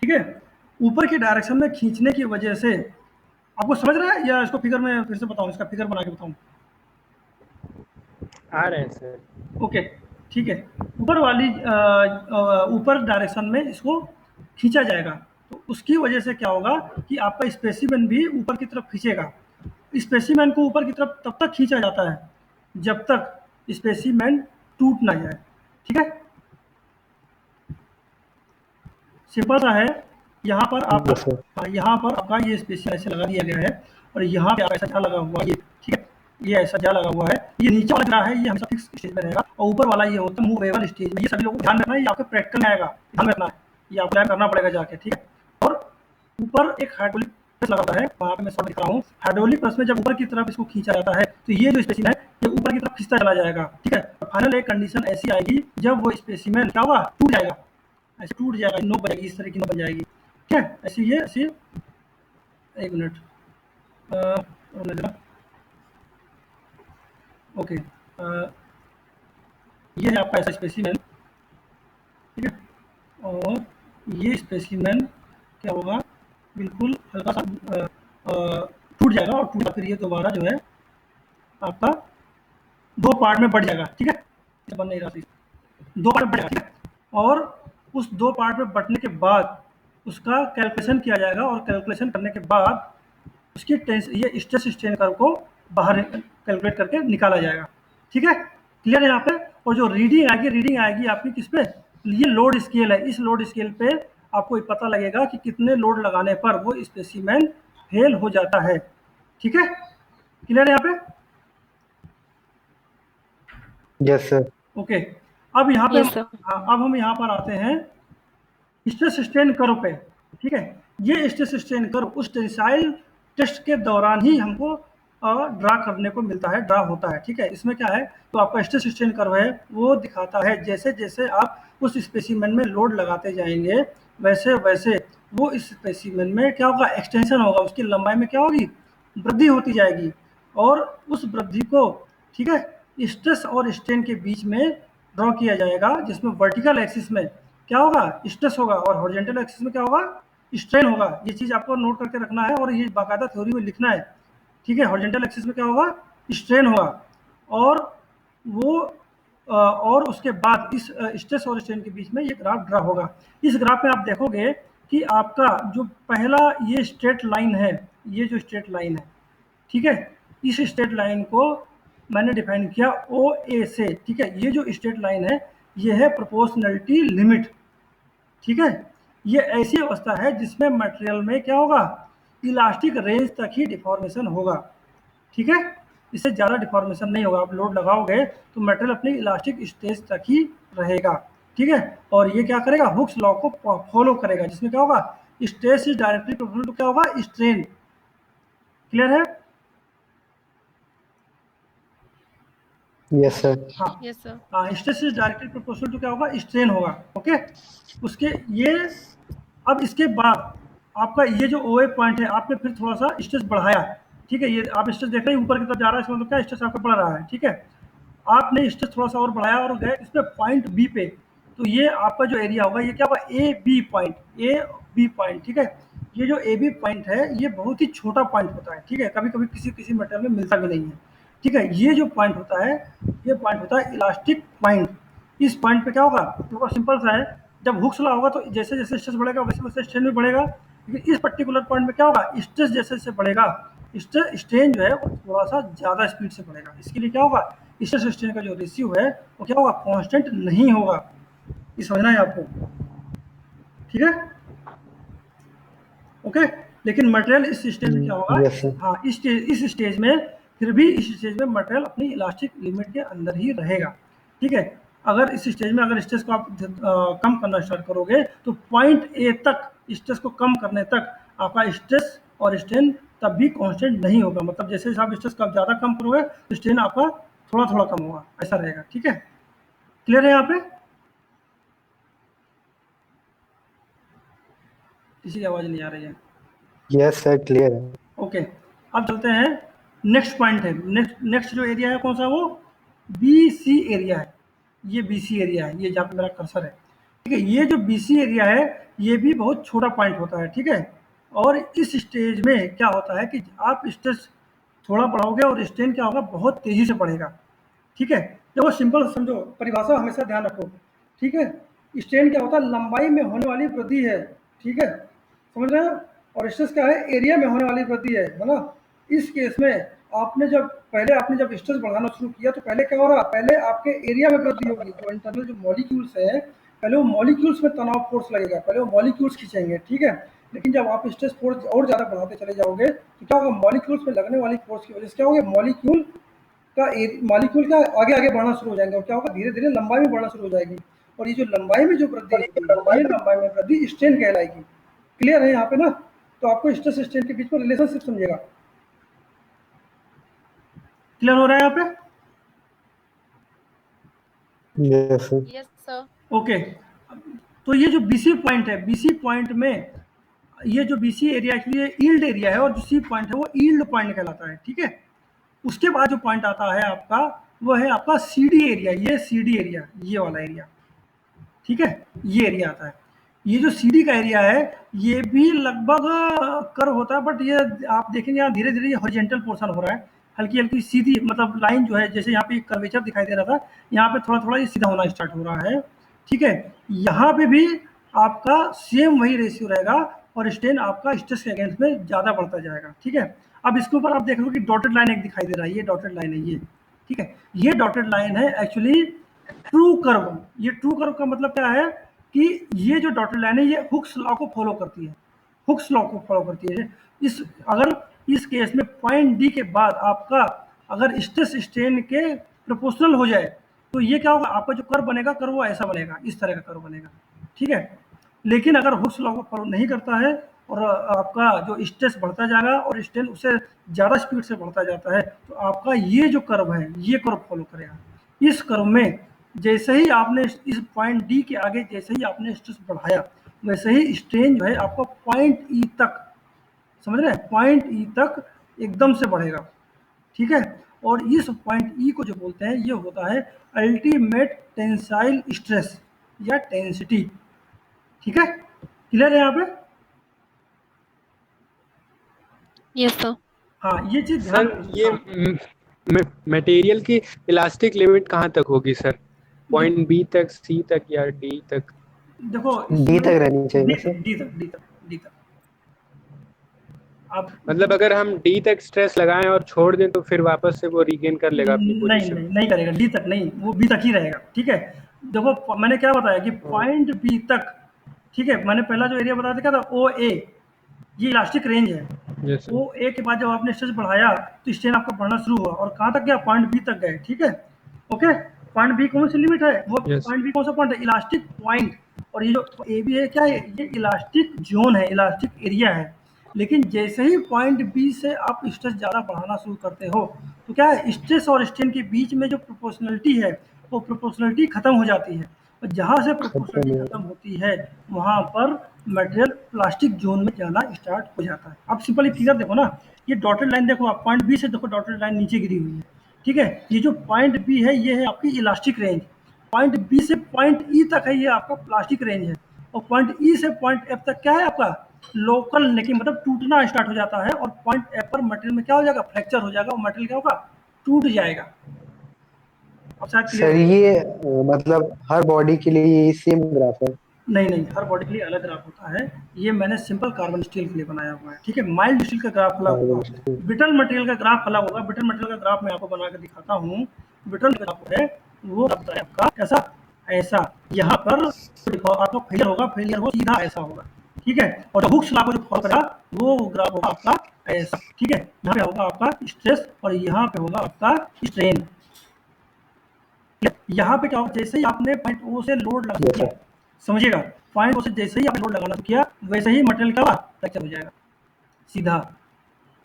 ठीक है, ऊपर के डायरेक्शन में खींचने की वजह से आपको समझ रहा है, या इसको फिगर में फिर से बताऊं, इसका फिगर बना के बताऊं? आ रहे हैं सर। ओके, ठीक है, ऊपर वाली ऊपर डायरेक्शन में इसको खींचा जाएगा, तो उसकी वजह से क्या होगा कि आपका स्पेसिमेन भी ऊपर की तरफ खींचेगा। स्पेसिमेन को ऊपर की तरफ तब तक खींचा जाता है जब तक स्पेसिमेन टूट ना जाए। ठीक है, सिंपल सा है। यहाँ पर आपका Yes, sir. यहाँ पर आपका ये स्पेसिमेन ऐसे लगा दिया गया है, और यहाँ पे आपका ऐसा जा लगा हुआ है ये। ठीक है, ये ऐसा जा लगा हुआ है, ये नीचे वाला जा है, ये हमेशा फिक्स स्टेज में रहेगा, और ऊपर वाला ये होता है मूवेबल स्टेज में। ये सभी लोगों को ध्यान रखना है, ये आपके प्रैक्टिकल में आएगा, ध्यान रखना है, ये आपको ध्यान करना पड़ेगा जाके। ठीक है, और ऊपर एक हाइड्रोलिक प्रेस लगा होता है, वहाँ पे मैं सब लिख रहा हूँ। हाइड्रोलिक प्रेस में जब ऊपर की तरफ इसको खींचा जाता है, तो ये जो स्पेसिमेन है ये ऊपर की तरफ खींचता चला जाएगा। ठीक है, फाइनल एक कंडीशन ऐसी आएगी जब वो स्पेसिमेन क्या होगा, टूट जाएगा, ऐसे टूट जाएगा, नोक बन जाएगी, इस तरह की नोक बन जाएगी। ठीक है, ऐसे ये ऐसे, एक मिनट, ओके, ये है आपका ऐसा स्पेसिमेन। ठीक है, और ये स्पेसिमेन क्या होगा, बिल्कुल हल्का सा टूट जाएगा, और टूट फिर ये दोबारा जो है आपका दो पार्ट में बढ़ जाएगा। ठीक है, इसे बन नहीं रहा, दो पार्ट में बढ़ जाएगा। ठीक है, और उस दो पार्ट में बंटने के बाद उसका कैलकुलेशन किया जाएगा, और कैलकुलेशन करने के बाद उसकी ये स्ट्रेस स्ट्रेन कर्व को बाहर कैलकुलेट करके निकाला जाएगा। ठीक है, क्लियर है यहाँ पे? और जो रीडिंग आएगी आपकी किस पे, ये लोड स्केल है, इस लोड स्केल पे आपको पता लगेगा कि कितने लोड लगाने पर वो स्पेसिमेन फेल हो जाता है। ठीक है, क्लियर है यहाँ पे? Yes, sir. ओके, अब यहाँ पे Yes, sir. हाँ, अब हम यहाँ पर आते हैं स्ट्रेस स्ट्रेन कर्व पे। ठीक है, ये स्ट्रेस स्ट्रेन कर्व उस टेंसाइल टेस्ट के दौरान ही हमको ड्रा करने को मिलता है, ड्रा होता है। ठीक है, इसमें क्या है, तो आपका स्ट्रेस स्ट्रेन कर्व है वो दिखाता है जैसे जैसे आप उस स्पेसिमेन में लोड लगाते जाएंगे, वैसे वैसे वो इस स्पेसिमेन में क्या होगा, एक्सटेंशन होगा, उसकी लंबाई में क्या होगी, वृद्धि होती जाएगी, और उस वृद्धि को, ठीक है, स्ट्रेस और स्ट्रेन के बीच में ड्रॉ किया जाएगा, जिसमें वर्टिकल एक्सिस में क्या होगा, स्ट्रेस होगा, और हॉरिजॉन्टल एक्सिस में क्या होगा, स्ट्रेन होगा। ये चीज़ आपको नोट करके रखना है, और ये बाकायदा थ्योरी में लिखना है। ठीक है, हॉरिजॉन्टल एक्सिस में क्या होगा, स्ट्रेन होगा, और वो और उसके बाद इस स्ट्रेस और स्ट्रेन के बीच में ये ग्राफ ड्रा होगा। इस ग्राफ में आप देखोगे कि आपका जो पहला ये स्ट्रेट लाइन है, ये जो स्ट्रेट लाइन है, ठीक है, इस स्ट्रेट लाइन को मैंने डिफाइन किया ओ ए से। ठीक है, ये जो स्ट्रेट लाइन है ये है प्रोपोर्शनलिटी लिमिट। ठीक है, ये ऐसी अवस्था है जिसमें मटेरियल में क्या होगा, इलास्टिक रेंज तक ही डिफॉर्मेशन होगा। ठीक है, इससे ज़्यादा डिफॉर्मेशन नहीं होगा, आप लोड लगाओगे तो मटेरियल अपनी इलास्टिक स्टेज तक ही रहेगा। ठीक है, और ये क्या करेगा, हुक्स लॉ को फॉलो करेगा, जिसमें क्या होगा, stress is directly proportional to क्या होगा, स्ट्रेन। क्लियर है? Yes, sir. हाँ Yes, sir. हाँ, stress is directly proportional to क्या होगा, स्ट्रेन होगा। ओके, उसके ये, अब इसके बाद आपका ये जो ओ ए पॉइंट है, आपने फिर थोड़ा सा स्ट्रेस बढ़ाया। ठीक है, ये आप स्ट्रेस देख रहे हैं ऊपर की तरफ जा रहा है, इसका मतलब क्या, स्ट्रेस आपका बढ़ रहा है। ठीक है, आपने स्ट्रेस थोड़ा सा और बढ़ाया और गए इस पे पॉइंट बी पे, तो ये आपका जो एरिया होगा ये क्या होगा, A B point, A B point. ठीक है, ये जो ए बी पॉइंट है ये बहुत ही छोटा पॉइंट होता है। ठीक है, कभी कभी किसी किसी मटेरियल में मिलता भी नहीं है। ठीक है, ये जो पॉइंट होता है, ये पॉइंट होता है इलास्टिक पॉइंट। इस पॉइंट पे क्या होगा, तो सिंपल सा है, जब हुक्स लॉ होगा तो जैसे जैसे स्ट्रेस बढ़ेगा वैसे वैसे स्ट्रेन भी बढ़ेगा, लेकिन इस पर्टिकुलर पॉइंट में क्या होगा, स्ट्रेस जैसे जैसे बढ़ेगा, स्ट्रेन जो है वो थोड़ा सा ज़्यादा स्पीड से बढ़ेगा। इसके लिए क्या होगा, स्ट्रेस स्ट्रेन का जो रेशियो है वो क्या होगा, कांस्टेंट नहीं होगा। ये समझना है आपको। ठीक है, ओके, लेकिन मटेरियल इस स्टेज में क्या होगा, Yes, sir. हाँ, इस स्टेज में फिर भी इस स्टेज में मटेरियल अपनी इलास्टिक लिमिट के अंदर ही रहेगा। ठीक है, अगर इस स्टेज में अगर स्ट्रेस को आप कम करना स्टार्ट करोगे तो पॉइंट ए तक स्ट्रेस को कम करने तक आपका स्ट्रेस और स्ट्रेन तब भी कांस्टेंट नहीं होगा। मतलब जैसे जैसे आप स्ट्रेस कब ज़्यादा कम करोगे तो स्ट्रेन आपका थोड़ा थोड़ा कम होगा, ऐसा रहेगा। ठीक है, क्लियर है यहाँ पे? किसी की आवाज़ नहीं आ रही है। यस सर, क्लियर है। ओके, अब चलते हैं, नेक्स्ट पॉइंट है, नेक्स्ट नेक्स्ट जो एरिया है कौन सा, वो बी सी एरिया है। ये बी सी एरिया है, ये जहाँ पे मेरा कर्सर है। ठीक है, ये जो बी सी एरिया है ये भी बहुत छोटा पॉइंट होता है। ठीक है, और इस स्टेज में क्या होता है कि आप स्ट्रेस थोड़ा बढ़ाओगे और स्ट्रेन क्या होगा, बहुत तेजी से बढ़ेगा। ठीक है, देखो सिंपल समझो, परिभाषा हमेशा ध्यान रखो। ठीक है, स्ट्रेन क्या होता है, लंबाई में होने वाली वृद्धि है। ठीक है, समझ रहे हो? और स्ट्रेस क्या है, एरिया में होने वाली वृद्धि है ना। इस केस में आपने जब स्ट्रेस बढ़ाना शुरू किया तो पहले क्या हो रहा, पहले आपके एरिया में वृद्धि होगी। जो इंटरनल जो मॉलिक्यूल्स है, पहले वो मॉलिक्यूल्स में तनाव फोर्स लगेगा, पहले वो मॉलिक्यूल्स खींचेंगे। ठीक है, लेकिन जब आप स्ट्रेस फोर्स और ज़्यादा बढ़ाते चले जाओगे तो क्या होगा, मॉलिक्यूल्स में लगने वाली फोर्स की वजह से क्या होगा, मॉलिक्यूल का आगे आगे बढ़ना शुरू हो जाएंगे और क्या होगा, धीरे धीरे लंबाई में बढ़ना शुरू हो जाएगी। और ये जो लंबाई में जो वृद्धि होगी, ये लंबाई में वृद्धि स्ट्रेन कहलाएगी। क्लियर है यहाँ पे ना? तो आपको स्ट्रेस स्ट्रेन के बीच में रिलेशनशिप समझिएगा। क्लियर हो रहा है यहाँ पे? Yes sir. Yes, sir. Okay, तो ये जो बीसी पॉइंट है, बीसी पॉइंट में ये जो बीसी एरिया एक्चुअली ये यील्ड एरिया है और जो सी पॉइंट है वो यील्ड पॉइंट कहलाता है। ठीक है, उसके बाद जो पॉइंट आता है आपका, वो है आपका सीडी एरिया। ये सीडी एरिया, ये वाला एरिया। ठीक है, ये एरिया आता है। ये जो सीडी का एरिया है ये भी लगभग कर्व होता है, बट ये आप देखेंगे यहाँ धीरे धीरे हॉरिजॉन्टल पोर्शन हो रहा है, हल्की हल्की सीधी मतलब लाइन जो है, जैसे यहाँ पे कर्वेचर दिखाई दे रहा था, यहाँ पे थोड़ा थोड़ा ये सीधा होना स्टार्ट हो रहा है। ठीक है, यहाँ पे भी आपका सेम वही रेशियो रहेगा और स्ट्रेन आपका स्ट्रेस के अगेंस्ट में ज़्यादा बढ़ता जाएगा। ठीक है, अब इसके ऊपर आप देख लो कि डॉटेड लाइन एक दिखाई दे रहा है, ये डॉटेड लाइन है ये। ठीक है, ये डॉटेड लाइन है एक्चुअली ट्रू कर्व। ये ट्रू कर्व का मतलब क्या है कि ये जो डॉटेड लाइन है ये हुक्स लॉ को फॉलो करती है, हुक्स लॉ को फॉलो करती है। इस अगर इस केस में पॉइंट डी के बाद आपका अगर स्ट्रेस स्ट्रेन के प्रोपोर्शनल हो जाए तो ये क्या होगा, आपका जो कर्व बनेगा, कर्व वो ऐसा बनेगा, इस तरह का कर्व बनेगा। ठीक है, लेकिन अगर हुक्स लॉ को फॉलो नहीं करता है और आपका जो स्ट्रेस बढ़ता जाएगा और स्ट्रेन उससे ज़्यादा स्पीड से बढ़ता जाता है तो आपका ये जो कर्व है ये कर्व फॉलो करेगा। इस कर्व में जैसे ही आपने इस पॉइंट डी के आगे जैसे ही आपने स्ट्रेस बढ़ाया वैसे ही स्ट्रेन जो है आपका पॉइंट ई तक, समझ रहे हैं, पॉइंट ई तक एकदम से बढ़ेगा। ठीक है, और इस पॉइंट ई को जो बोलते हैं ये होता है अल्टीमेट टेंसाइल स्ट्रेस या टेंसिटी। ठीक है, क्लियर है यहाँ पे? Yes, sir. हाँ, ये चीज ध्यान। सर ये मटेरियल की इलास्टिक लिमिट कहाँ तक होगी सर? पॉइंट बी तक, सी तक या डी तक? देखो डी तक रहनी चाहिए सर। डी तक आप मतलब अगर हम डी तक स्ट्रेस लगाएं और छोड़ दें तो फिर वापस से वो रिगेन कर लेगा अपनी नहीं पोजीशन? नहीं नहीं करेगा, डी तक नहीं, वो बी तक ही रहेगा। ठीक है, देखो मैंने क्या बताया कि पॉइंट बी तक, ठीक है, मैंने पहला जो एरिया बताया था क्या था, ओ ए, ये इलास्टिक रेंज है। Yes sir. ओ ए के बाद जब आपने स्ट्रेस बढ़ाया तो स्ट्रेन आपका बढ़ना शुरू हुआ और कहाँ तक गया, पॉइंट बी तक गए। ठीक है, ओके, पॉइंट बी कौन सी लिमिट है, वो Yes. पॉइंट बी कौन सा पॉइंट है, इलास्टिक पॉइंट। और ये जो ए बी है क्या है, ये इलास्टिक जोन है, इलास्टिक एरिया है। लेकिन जैसे ही पॉइंट बी से आप स्ट्रेस ज़्यादा बढ़ाना शुरू करते हो तो क्या है, स्ट्रेस और स्ट्रेन के बीच में जो प्रोपोर्शनलिटी है वो प्रोपोर्शनलिटी खत्म हो जाती है। और जहाँ से प्रोपोर्शनलिटी खत्म होती है वहाँ पर मटेरियल प्लास्टिक जोन में जाना स्टार्ट हो जाता है। आप सिंपली फिगर देखो ना, ये डॉटेड लाइन देखो, आप पॉइंट बी से देखो डॉटेड लाइन नीचे गिरी हुई है। ठीक है, ये जो पॉइंट बी है ये है आपकी इलास्टिक रेंज, पॉइंट बी से पॉइंट ई तक है ये आपका प्लास्टिक रेंज है, और पॉइंट ई से पॉइंट एफ तक क्या है आपका लोकल नेकिंग, मतलब टूटना स्टार्ट हो जाता है। और पॉइंट एफ पर मटेरियल में क्या हो जाएगा, फ्रैक्चर हो जाएगा और मटेरियल क्या होगा, टूट जाएगा। अब शायद सर क्लियर। ये मतलब हर बॉडी के लिए ये सेम ग्राफ है? नहीं नहीं, हर बॉडी के लिए अलग ग्राफ होता है। ये मैंने सिंपल कार्बन स्टील के लिए बनाया हुआ है। ठीक है, माइल्ड स्टील का ग्राफ अलग होगा, ब्रिटल मटेरियल का ग्राफ अलग होगा। ब्रिटल मटेरियल का ग्राफ मैं आपको बना के दिखाता हूँ। ब्रिटल ग्राफ है वो होता है आपका कैसा, ऐसा, यहाँ पर देखो आपका फेलियर होगा, फेलियर हो सीधा ऐसा होगा। ठीक है, और हुक्स लॉ को जो फॉलो करेगा वो ग्राफ होगा आपका ऐसा। ठीक है, यहाँ पे होगा आपका स्ट्रेस और यहाँ पे होगा आपका स्ट्रेन। यहाँ पे क्या होगा, जैसे ही आपने पॉइंट ओ से लोड लगा दिया, समझिएगा, पॉइंट ओ से जैसे ही आपने लोड लगाना किया वैसे ही मटेरियल का फ्रैक्चर हो जाएगा सीधा।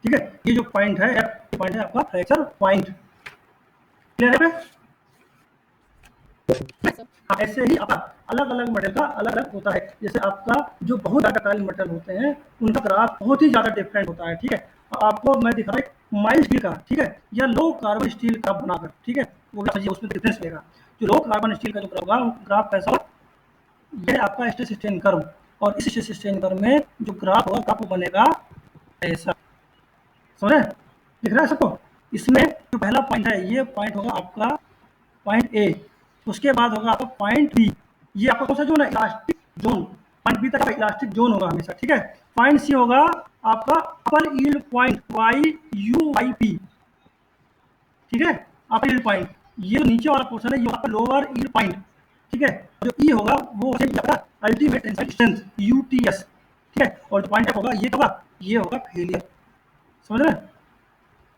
ठीक है, ये जो पॉइंट है पॉइंट है आपका फ्रैक्चर पॉइंट। क्लियर है? हाँ, ऐसे ही आपका अलग अलग मटेरियल का अलग अलग होता है। जैसे आपका जो बहुत ज़्यादा डक्टाइल मटेरियल होते हैं उनका ग्राफ बहुत ही ज़्यादा डिफरेंट होता है। ठीक है, आपको मैं दिखा रहा हूँ माइल्ड स्टील का, ठीक है, या लो कार्बन स्टील का बनाकर, ठीक है, वो भी समझिए उसमें डिफरेंस लेगा। जो लो कार्बन स्टील का जो ग्राफ होगा, ग्राफ कैसा होगा, ये आपका स्ट्रेस स्ट्रेन कर्व, और इस स्ट्रेस स्ट्रेन कर्व में जो ग्राफ होगा ग्राफ बनेगा ऐसा। समझ रहे हैं? दिख रहा है सबको? इसमें जो पहला पॉइंट है ये पॉइंट होगा आपका पॉइंट ए, उसके बाद होगा आपका पॉइंट बी। ये आपका कौन सा जोन है? Elastic zone. पॉइंट बी तक का इलास्टिक जोन होगा हमेशा। ठीक है, पॉइंट सी होगा आपका upper yield point, Y U Y P. ठीक है, अपर यील्ड पॉइंट, ये नीचे वाला पोर्शन है ये आपका लोअर यील्ड पॉइंट। ठीक है, जो ई होगा वो आपका अल्टीमेट टेंसाइल स्ट्रेंथ, यूटीएस। ठीक है, और जो पॉइंट होगा ये होगा फेलियर। समझ रहे हैं?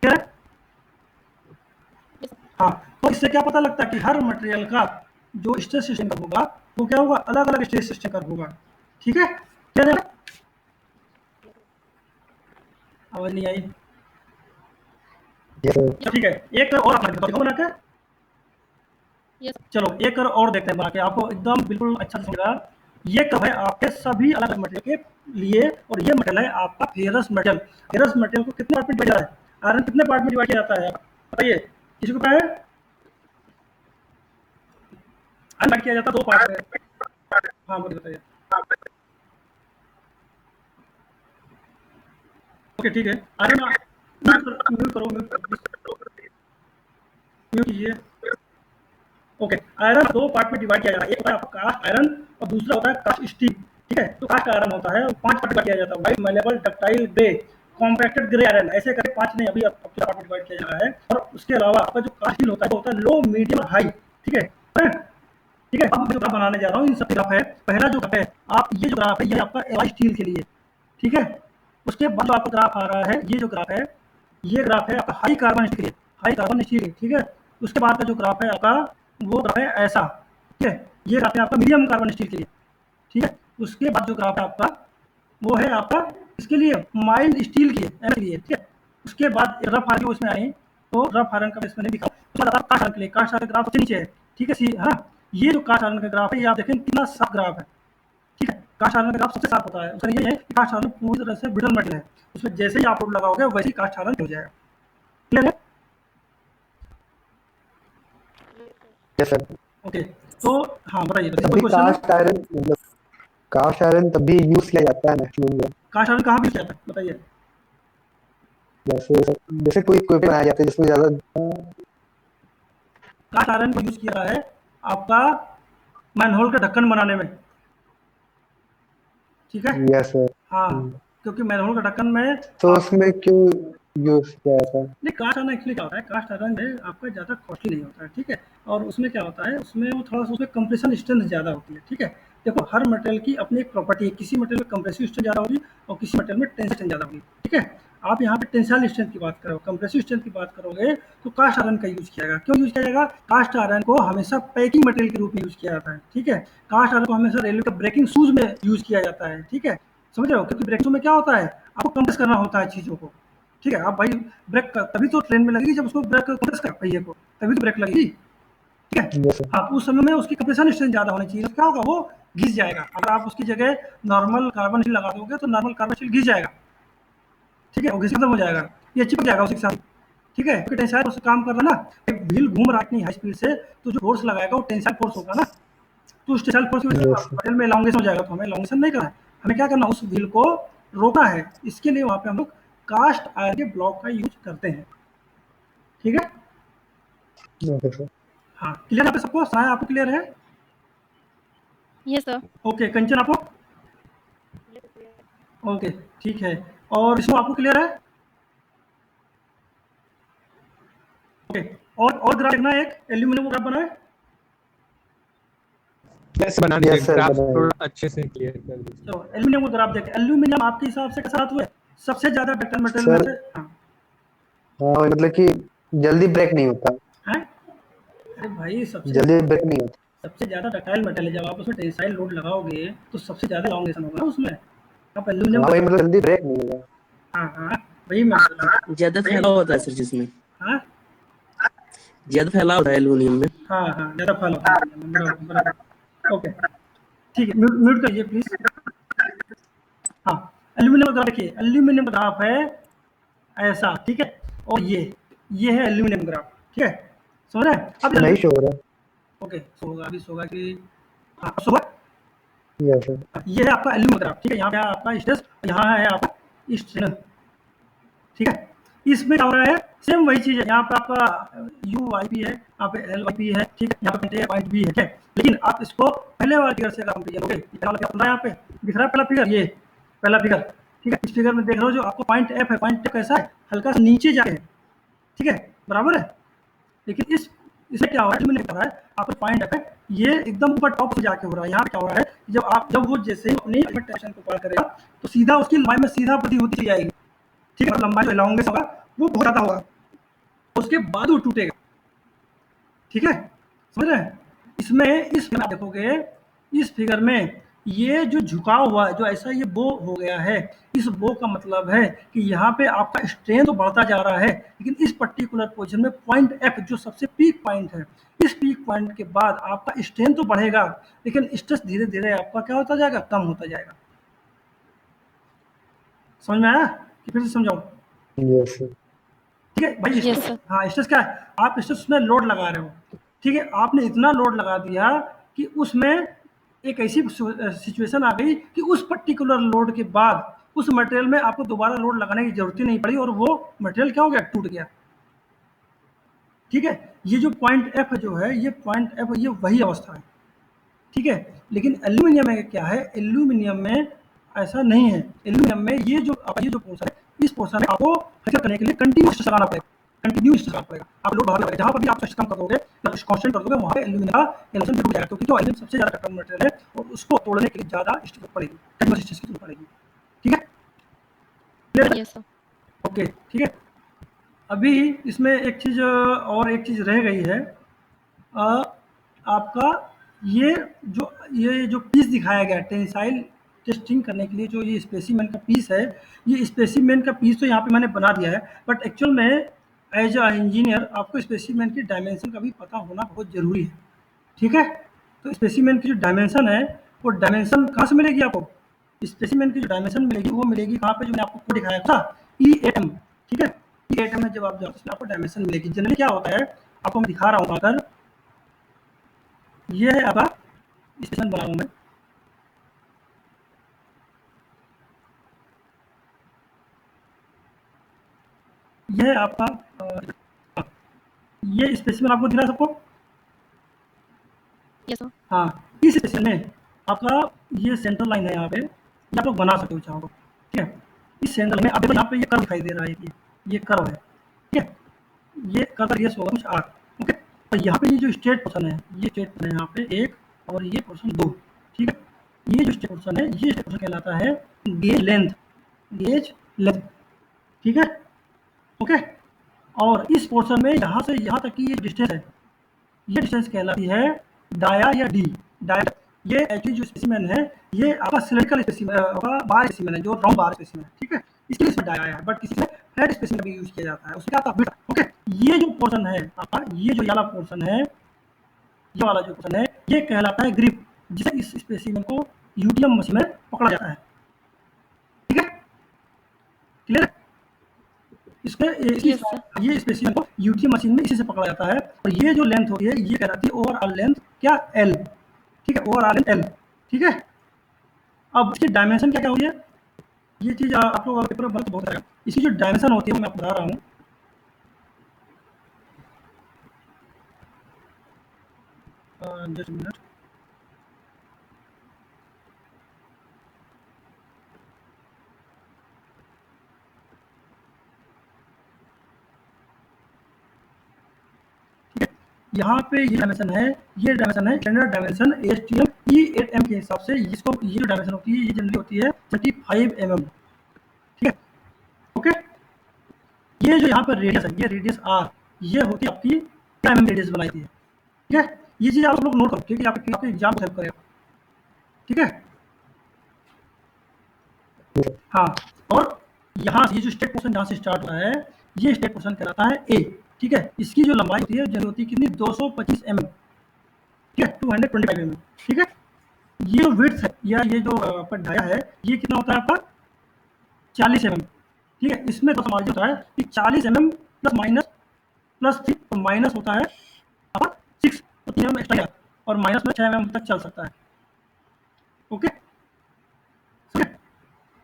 क्लियर है? हाँ, तो इससे क्या पता लगता है कि हर मटेरियल का जो स्ट्रेस स्ट्रेन कर्व होगा वो क्या होगा, अलग अलग स्ट्रेस स्ट्रेन कर्व होगा। ठीक है, क्लियर है? आवाज नहीं आई? Yes, sir. ठीक है, एक और आप बना के Yes. चलो एक और देखते हैं बना के, आपको एकदम बिल्कुल अच्छा से समझेगा। ये कब है आपके सभी अलग अलग मटेरियल के लिए, और ये मटेरियल है आपका फेरस मटेरियल। फेरस मटेरियल को कितने पार्ट में डिवाइड किया जाता है? आयरन कितने पार्ट में डिवाइड किया जाता है बताइए, किसी को पता है? डिवाइड किया जाता है 2 पार्ट में। हाँ बताइए। ओके ठीक है, आयरन म्यूट करो, म्यूट कीजिए। ओके, आयरन 2 पार्ट में डिवाइड किया जाता है, एक होता है आपका कास्ट आयरन और दूसरा होता है कास्ट स्टील। ठीक है, तो कास्ट आयरन होता है 5 पार्ट में किया जाता है, white malleable ductile grey compacted grey iron, ऐसे करके 5 नहीं अभी अब पार्ट में डिवाइड किया जा रहा है। और उसके अलावा आपका जो कास्ट स्टील होता है वो होता है लो मीडियम और हाई। ठीक है, ठीक है, अब मैं जो ग्राफ बनाने जा रहा हूँ इन सब ग्राफ है। पहला जो ग्राफ है आप ये जो ग्राफ है ये आपका एलॉय स्टील के लिए। ठीक है, उसके बाद जो आपका ग्राफ आ रहा है ये जो ग्राफ है ये ग्राफ है आपका high carbon steel, high carbon steel. ठीक है, उसके बाद का जो ग्राफ है आपका वो ग्राफ है ऐसा। ठीक है, ये ग्राफ है आपका मीडियम कार्बन स्टील के लिए। ठीक है, उसके बाद जो ग्राफ है आपका वो है आपका इसके लिए माइल्ड स्टील के लिए। ठीक है, उसके बाद रफ आयरन उसमें आए तो रफ आयरन का इसमें नहीं दिखा, उसके बाद कास्ट आयरन के लिए, कास्ट आयरन ग्राफ सबसे नीचे है। ठीक है, सी हाँ, ये जो कास्ट आयरन का ग्राफ है ये आप देखें कितना साफ ग्राफ है। ठीक है, कास्ट आयरन का ग्राफ सबसे साफ होता है। उसका ये है कि कास्ट आयरन पूरी तरह से ब्रिटल मेटल है, उसमें जैसे ही आप लोड लगाओगे वैसे ही कास्ट आयरन हो जाएगा। क्लियर है? Yes, sir. ओके, तो हाँ बताइए कोई तभी क्वेश्चन? कास्ट आयरन मतलब कास्ट आयरन तभी यूज किया जाता है मैक्सिमम में। कास्ट आयरन कहाँ भी जाता है बताइए? जैसे जैसे कोई कोई बनाया जाता है जिसमें ज्यादा कास्ट आयरन को यूज किया है आपका मैनहोल का ढक्कन बनाने में। ठीक है, यस सर। हाँ, क्योंकि मैनहोल का ढक्कन में तो उसमें क्यों यूज किया जाता है? नहीं, कास्ट आयरन एक्चुअली क्या होता है, कास्ट आयरन है आपका ज़्यादा कॉस्टली नहीं होता है। ठीक है, और उसमें क्या होता है, उसमें वो थोड़ा सा उसमें कंप्रेशन स्ट्रेंथ ज़्यादा होती है। ठीक है, देखो हर मटेरियल की अपनी एक प्रॉपर्टी है, किसी मटेरियल में कंप्रेसिव स्ट्रेंथ ज़्यादा होगी और किसी मटेरियल में टेंसिल स्ट्रेंथ ज़्यादा होगी। ठीक है, आप यहाँ पे टेंसाइल स्ट्रेंथ की बात करो, कंप्रेसिव स्ट्रेंथ की बात करोगे तो कास्ट आयरन का यूज किया जाएगा। क्यों यूज किया जाएगा? कास्ट आयरन को हमेशा पैकिंग मटेरियल के रूप में यूज किया जाता है। ठीक है, कास्ट आयरन को हमेशा रेलवे के ब्रेकिंग शूज में यूज किया जाता है। ठीक है, समझ रहे हो? क्योंकि ब्रेकिंग शूज में क्या होता है, आपको कंप्रेस करना होता है चीज़ों को। ठीक है, आप भाई ब्रेक तभी तो ट्रेन में लगेगी जब उसको ब्रेक कंप्रेस कर पहिए को, तभी तो ब्रेक लगेगी। ठीक है, यस सर। हाँ, तो उस समय में उसकी कंप्रेशन स्ट्रेंथ ज़्यादा होनी चाहिए, तो क्या होगा वो घिस जाएगा। अगर आप उसकी जगह नॉर्मल कार्बन स्टील लगा दोगे तो नॉर्मल कार्बन स्टील घिस जाएगा। ठीक है, वो घिस खत्म हो जाएगा, ये चिपक जाएगा उसी के साथ। ठीक है, क्योंकि टेंसाइल फोर्स काम कर रहा है ना, एक व्हील घूम रहा है इतनी हाई स्पीड से, तो जो फोर्स लगाएगा वो टेंसाइल फोर्स होगा ना, तो उस टेंसाइल फोर्स की वजह से Yes, sir. मटेरियल में एलोंगेशन हो जाएगा। तो हमें एलोंगेशन नहीं करना है, हमें क्या करना है, उस व्हील को रोकना है। इसके लिए वहाँ पे हम लोग कास्ट आयरन के ब्लॉक का यूज करते हैं। ठीक है, ओके सर। हाँ, क्लियर है सबको? सुना है आपको? क्लियर है? Yes, sir. ओके, कंचन आपको? ओके ठीक है, और इसमें आपको क्लियर है? ओके, और ग्राफ देखना है, एक एल्यूमिनियम ग्राफ बना है। कैसे बनाने Yes, हैं sir, ग्राफ बनाएंगे। थोड़ा अच्छे से क्लियर कर दीजिए। तो एल्यूमिनियम का ग्राफ देखें, एल्यूमिनियम आपके हिसाब से कैसा धातु है? सबसे ज्यादा डक्टाइल मटेरियल में Sir, से? हाँ, हाँ मतलब कि जल्दी ब्रेक नहीं होता, हैं? अरे भाई जल्दी ब्रेक नहीं होता। सबसे ज्यादा डक्टाइल मटेरियल, जब आप उसमें टेंसाइल लोड लगाओगे तो सबसे ज्यादा एलोंगेशन होगा उसमें। आप एल्यूमिनियम हाँ भाई मतलब जल्दी ब्रेक नहीं होगा। हाँ हाँ, वही मैं बोल रहा हूँ। ज्यादा फैलाव होता है सर जिसमें, हाँ ज्यादा फैलाव होता है एल्यूमिनियम में। हाँ हाँ, ज़्यादा फल होता है, बराबर बराबर। ओके ठीक है, म्यूट म्यूट करिए प्लीज। हाँ, एल्यूमिनियम का देखिए, एल्यूमिनियम का ग्राफ है ऐसा, ठीक है, और ये है एल्यूमिनियम ग्राफ, ठीक है, समझ रहे हैं अब? नहीं शो हो रहा। ओके, सो होगा अभी, सो होगा कि हाँ सो होगा। Yes sir. ये है आपका एल्यूमिनियम ग्राफ, ठीक है, यहाँ पे आपका स्ट्रेस, यहाँ है आपका स्ट्रेन, ठीक है। इसमें क्या हो रहा है, सेम वही चीज़ है, यहाँ पे आपका यू वाई पी है, यहाँ पे एल वाई पी है, ठीक है, यहाँ पे पॉइंट बी है, ठीक है। लेकिन आप इसको पहले वाले फिगर से अगर कंपेरिजन करोगे, ये वाला फिगर यहाँ पे दिख रहा है, पहला फिगर, ये पहला फिगर, ठीक है। इस फिगर में देख रहे हो जो आपको पॉइंट एफ है, पॉइंट एफ कैसा है, हल्का सा नीचे जाके है, ठीक है, बराबर है। लेकिन इसमें क्या हो रहा है, मैंने कहा है आपको पॉइंट एफ है, ये एकदम ऊपर टॉप से जाके हो रहा है। यहाँ पे क्या हो रहा है, जब वो जैसे ही अपनी टेंशन को पार करेगा तो सीधा उसकी लंबाई में सीधा वृद्धि होती चली जाएगी, ठीक है, लंबाई जो लॉन्गेस्ट होगा वो बहुत ज़्यादा होगा, उसके बाद वो टूटेगा, ठीक है, समझ रहे हैं? इसमें इस फिगर में आप देखोगे, इस फिगर में ये जो झुकाव हुआ है, जो ऐसा ये बो हो गया है, इस बो का मतलब है कि यहाँ पे आपका स्ट्रेन तो बढ़ता जा रहा है, लेकिन इस पर्टिकुलर पोजीशन में पॉइंट एफ जो सबसे पीक पॉइंट है, इस पीक पॉइंट के बाद आपका स्ट्रेन तो बढ़ेगा, लेकिन स्ट्रेस धीरे धीरे आपका क्या होता जाएगा, कम होता जाएगा। समझ में आया कि फिर से समझाऊं? Yes sir. ठीक है भाई, Yes, स्ट्रेस, sir. हाँ स्ट्रेस क्या है, आप स्ट्रेस में लोड लगा रहे हो, ठीक है, आपने इतना लोड लगा दिया कि उसमें एक ऐसी सिचुएशन आ गई कि उस पर्टिकुलर लोड के बाद उस मटेरियल में आपको दोबारा लोड लगाने की जरूरत ही नहीं पड़ी और वो मटेरियल क्या हो गया, टूट गया, ठीक है। ये जो पॉइंट एफ जो है, ये पॉइंट एफ, ये वही अवस्था है, ठीक है। लेकिन एल्यूमिनियम में क्या है, एल्यूमिनियम में ऐसा नहीं है। एल्यूमिनियम में ये जो पोर्शन है, इस पोर्शन में आपको फ्रैक्चर करने के लिए कंटिन्यू स्ट्रेस लगाना पड़ेगा, कंटिन्यू स्ट्रेस लगाना पड़ेगा, आप लोड बढ़ा, जहाँ पर भी आप स्ट्रेस कम कर दोगे, कांस्टेंट कर दोगे, वहाँ पे एल्यूमिनियम का एल्यूमिनियम टूट जाएगा, क्योंकि जो एल्यूमिनियम सबसे ज़्यादा कठोर मटेरियल है और उसको तोड़ने के लिए ज़्यादा स्ट्रेस पड़ेगी, कंटिन्यूअस स्ट्रेस की जरूरत पड़ेगी, ठीक है, क्लियर? Yes, sir. ओके ठीक है। अभी इसमें एक चीज़ और एक चीज़ रह गई है, आपका ये जो पीस दिखाया गया टेंसाइल टेस्टिंग करने के लिए, जो ये स्पेसिमेन का पीस है, ये स्पेसिमेन का पीस तो यहाँ पे मैंने बना दिया है, बट एक्चुअल में एज अ इंजीनियर आपको स्पेसिमेन की डायमेंशन का भी पता होना बहुत ज़रूरी है, ठीक है। तो स्पेसिमेन की जो डायमेंशन है, वो डायमेंशन कहाँ से मिलेगी आपको, स्पेसिमेन की जो डायमेंशन मिलेगी वो मिलेगी कहाँ पे, जो मैंने आपको कोड दिखाया था, E8M, ठीक है। E8M में जब आप जाओ उसमें आपको डायमेंशन मिलेगी। जनरली क्या होता है, आपको मैं दिखा रहा हूँ, अगर ये है आपका स्टेशन बना हूँ मैं, ये है आपका ये स्पेसिमेन आपको दिख रहा है सबको, Yes, sir. हाँ। इस स्पेसिमेन में आपका ये सेंट्रल लाइन है, यहाँ पे ये आप लोग बना सकते हो चाहो तो, ठीक है। इस सेंट्रल में आप देखो यहाँ पे ये कर्व दिखाई दे रहा है, ये कर्व है, ठीक है, ये कर्व रेस होगा कुछ आर, ओके। और यहाँ पे ये जो स्ट्रेट पोर्शन है, ये स्ट्रेट पोर्शन है यहाँ पे एक, और ये पोर्शन दो, ठीक है। ये जो स्ट्रेट पोर्शन है, ये स्ट्रेट पोर्शन कहलाता है गेज लेंथ, ठीक है, ओके। और इस पोर्शन में यहाँ से यहाँ तक की ये डिस्टेंस है, ये डिस्टेंस कहलाती है डाया या डी, डाया। ये एक्चुअली जो स्पेसिमेन है, ये आपका सिलिंड्रिकल स्पेसिमेन, आपका बार स्पेसिमेन है, जो राउंड बार स्पेसिमेन है, ठीक है, इसके लिए इसमें डाया है, बट किसी में फ्लैट स्पेसिमेन भी यूज किया जाता है, उसके आता है, ओके। ये जो पोर्शन है आपका, ये जो वाला पोर्शन है, ये वाला जो पोर्शन है, ये कहलाता है ग्रिप, जिसे इस स्पेसिमेन को यूटीएम मशीन में पकड़ा जाता है, ठीक है, क्लियर? Yes, sir. ये स्पेसिमेन को यूटीएम मशीन में इसी से पकड़ा जाता है, और ये जो लेंथ होती है, ये कहलाती है ओवरऑल लेंथ, क्या, एल, ठीक है, ओवरऑल लेंथ एल, ठीक है। अब इसकी डायमेंशन क्या क्या हुई है, ये चीज़ आप लोग पेपर में बहुत आएगा, इसकी जो डायमेंशन होती है मैं आपको बता रहा हूँ, जस्ट मिनट, यहाँ पे ये डायमेंशन है, ये डायमेंशन है स्टैंडर्ड डायमेंशन ASTM E8M के हिसाब से, इसको ये जो डायमेंशन होती है, ये जनरली होती है 35 mm, ठीक है, ओके। ये जो यहाँ पर रेडियस है, ये रेडियस R, ये होती है आपकी mm रेडियस बनाई थी, ठीक है। ये चीज़ आप लोग नोट करो, ठीक है, आपके एग्जाम को हेल्प करेगा, ठीक है, हाँ। और यहाँ ये जो स्ट्रेट पोर्शन जहाँ से स्टार्ट हुआ है, ये स्ट्रेट पोर्शन कहलाता है ए, ठीक है। इसकी जो लंबाई होती है जनरली होती है कितनी, 225 mm, ठीक है, 225 mm, ठीक है। ये जो विड्थ है या ये जो आपका ढाया है, ये कितना होता है आपका 40 mm, ठीक है। इसमें तो मार्जिन होता है कि 40 mm प्लस 3, तो माइनस होता है आपका 6, तो 3 mm एक्स्ट्रा गया और माइनस में 6 mm तक चल सकता है, ओके, ठीक है।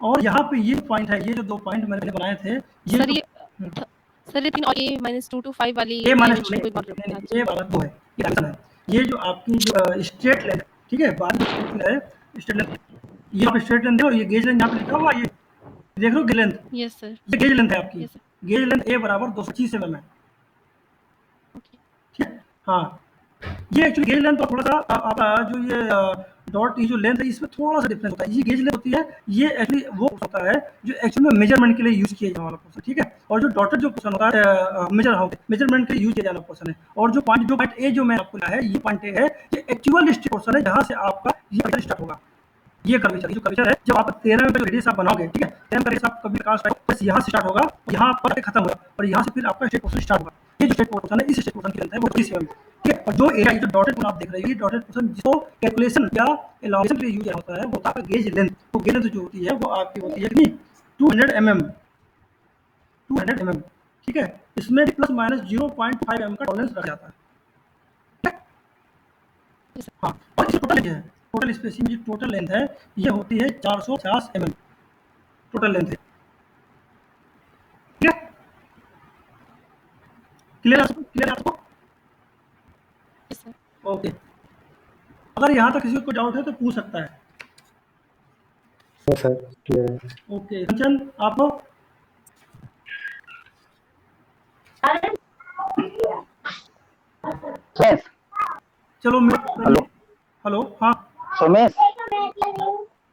और यहाँ पे ये पॉइंट है, ये जो 2 पॉइंट मैंने बनाए थे, ये सर ये सर ये 3 और ये -2 to 5 वाली ए माइनस डायमेंशन कोई बात नहीं। ये वाला 2 है, ये डायमेंशन है। ये जो आपकी जो स्ट्रेट लेंथ, ठीक है, बाद में स्ट्रेट लेंथ, ये आप स्ट्रेट लेंथ देखो, ये गेज लेंथ यहाँ पे लिखा हुआ, ये देख रहे हो गेज लेंथ, यस सर। ये गेज लेंथ है आपकी। Yes sir. गेज लेंथ ए बराबर 225 mm है, ओके। ठीक है। हाँ, ये एक्चुअली गेज लेंथ और थोड़ा सा आपका जो ये डॉट, ये जो लेंथ है, इसमें थोड़ा सा डिफरेंस होता है। ये गेज लेंथ होती है, ये एक्चुअली वो होता है जो एक्चुअली में मेजरमेंट के लिए यूज किया जाने वाला पोर्शन, ठीक है। और जो डॉटेड जो पोर्शन होता है मेजरमेंट के लिए यूज किया जाने वाला पोर्शन है। और जो पॉइंट ए जो मैं आपको है, ये पॉइंट ए है, ये एक्चुअल स्ट्रेट पोर्शन है जहाँ से आपका ये स्टार्ट होगा। ये कर्वेचर, जो कर्वेचर है, जब आप 13 में रेडियस आप बनाओगे, ठीक है, 13 का रेडियस आप कभी बस यहाँ से स्टार्ट होगा, यहाँ पर खत्म होगा और यहाँ से फिर आपका स्ट्रेट पोर्शन स्टार्ट होगा। ये जो स्ट्रेट पोर्शन है, इस स्ट्रेट पोर्शन की लेंथ है वो 30 mm, ठीक है। और जो एरिया, जो डॉटेड पोर्शन आप देख रहे हैं, ये डॉटेड पोर्शन जिसको कैलकुलेशन या एलाउंस के लिए यूज होता है, वो आपका गेज लेंथ। तो गेज लेंथ जो होती है वो आपकी होती है कितनी, 200 mm, 200 mm, ठीक है। इसमें प्लस माइनस 0.5 mm का टॉलरेंस रखा जाता है, ठीक है। हाँ, और इस टोटल है, टोटल स्पेसिंग जो टोटल लेंथ है, ये होती है 450 mm टोटल लेंथ है, ठीक है। क्लियर है आपको? Yes sir. ओके, अगर यहाँ तक किसी को डाउट है तो पूछ सकता है। सर क्लियर है। ओके कंचन, आप लोग सोमेश, चलो मैं, हेलो हेलो, हाँ सोमेश,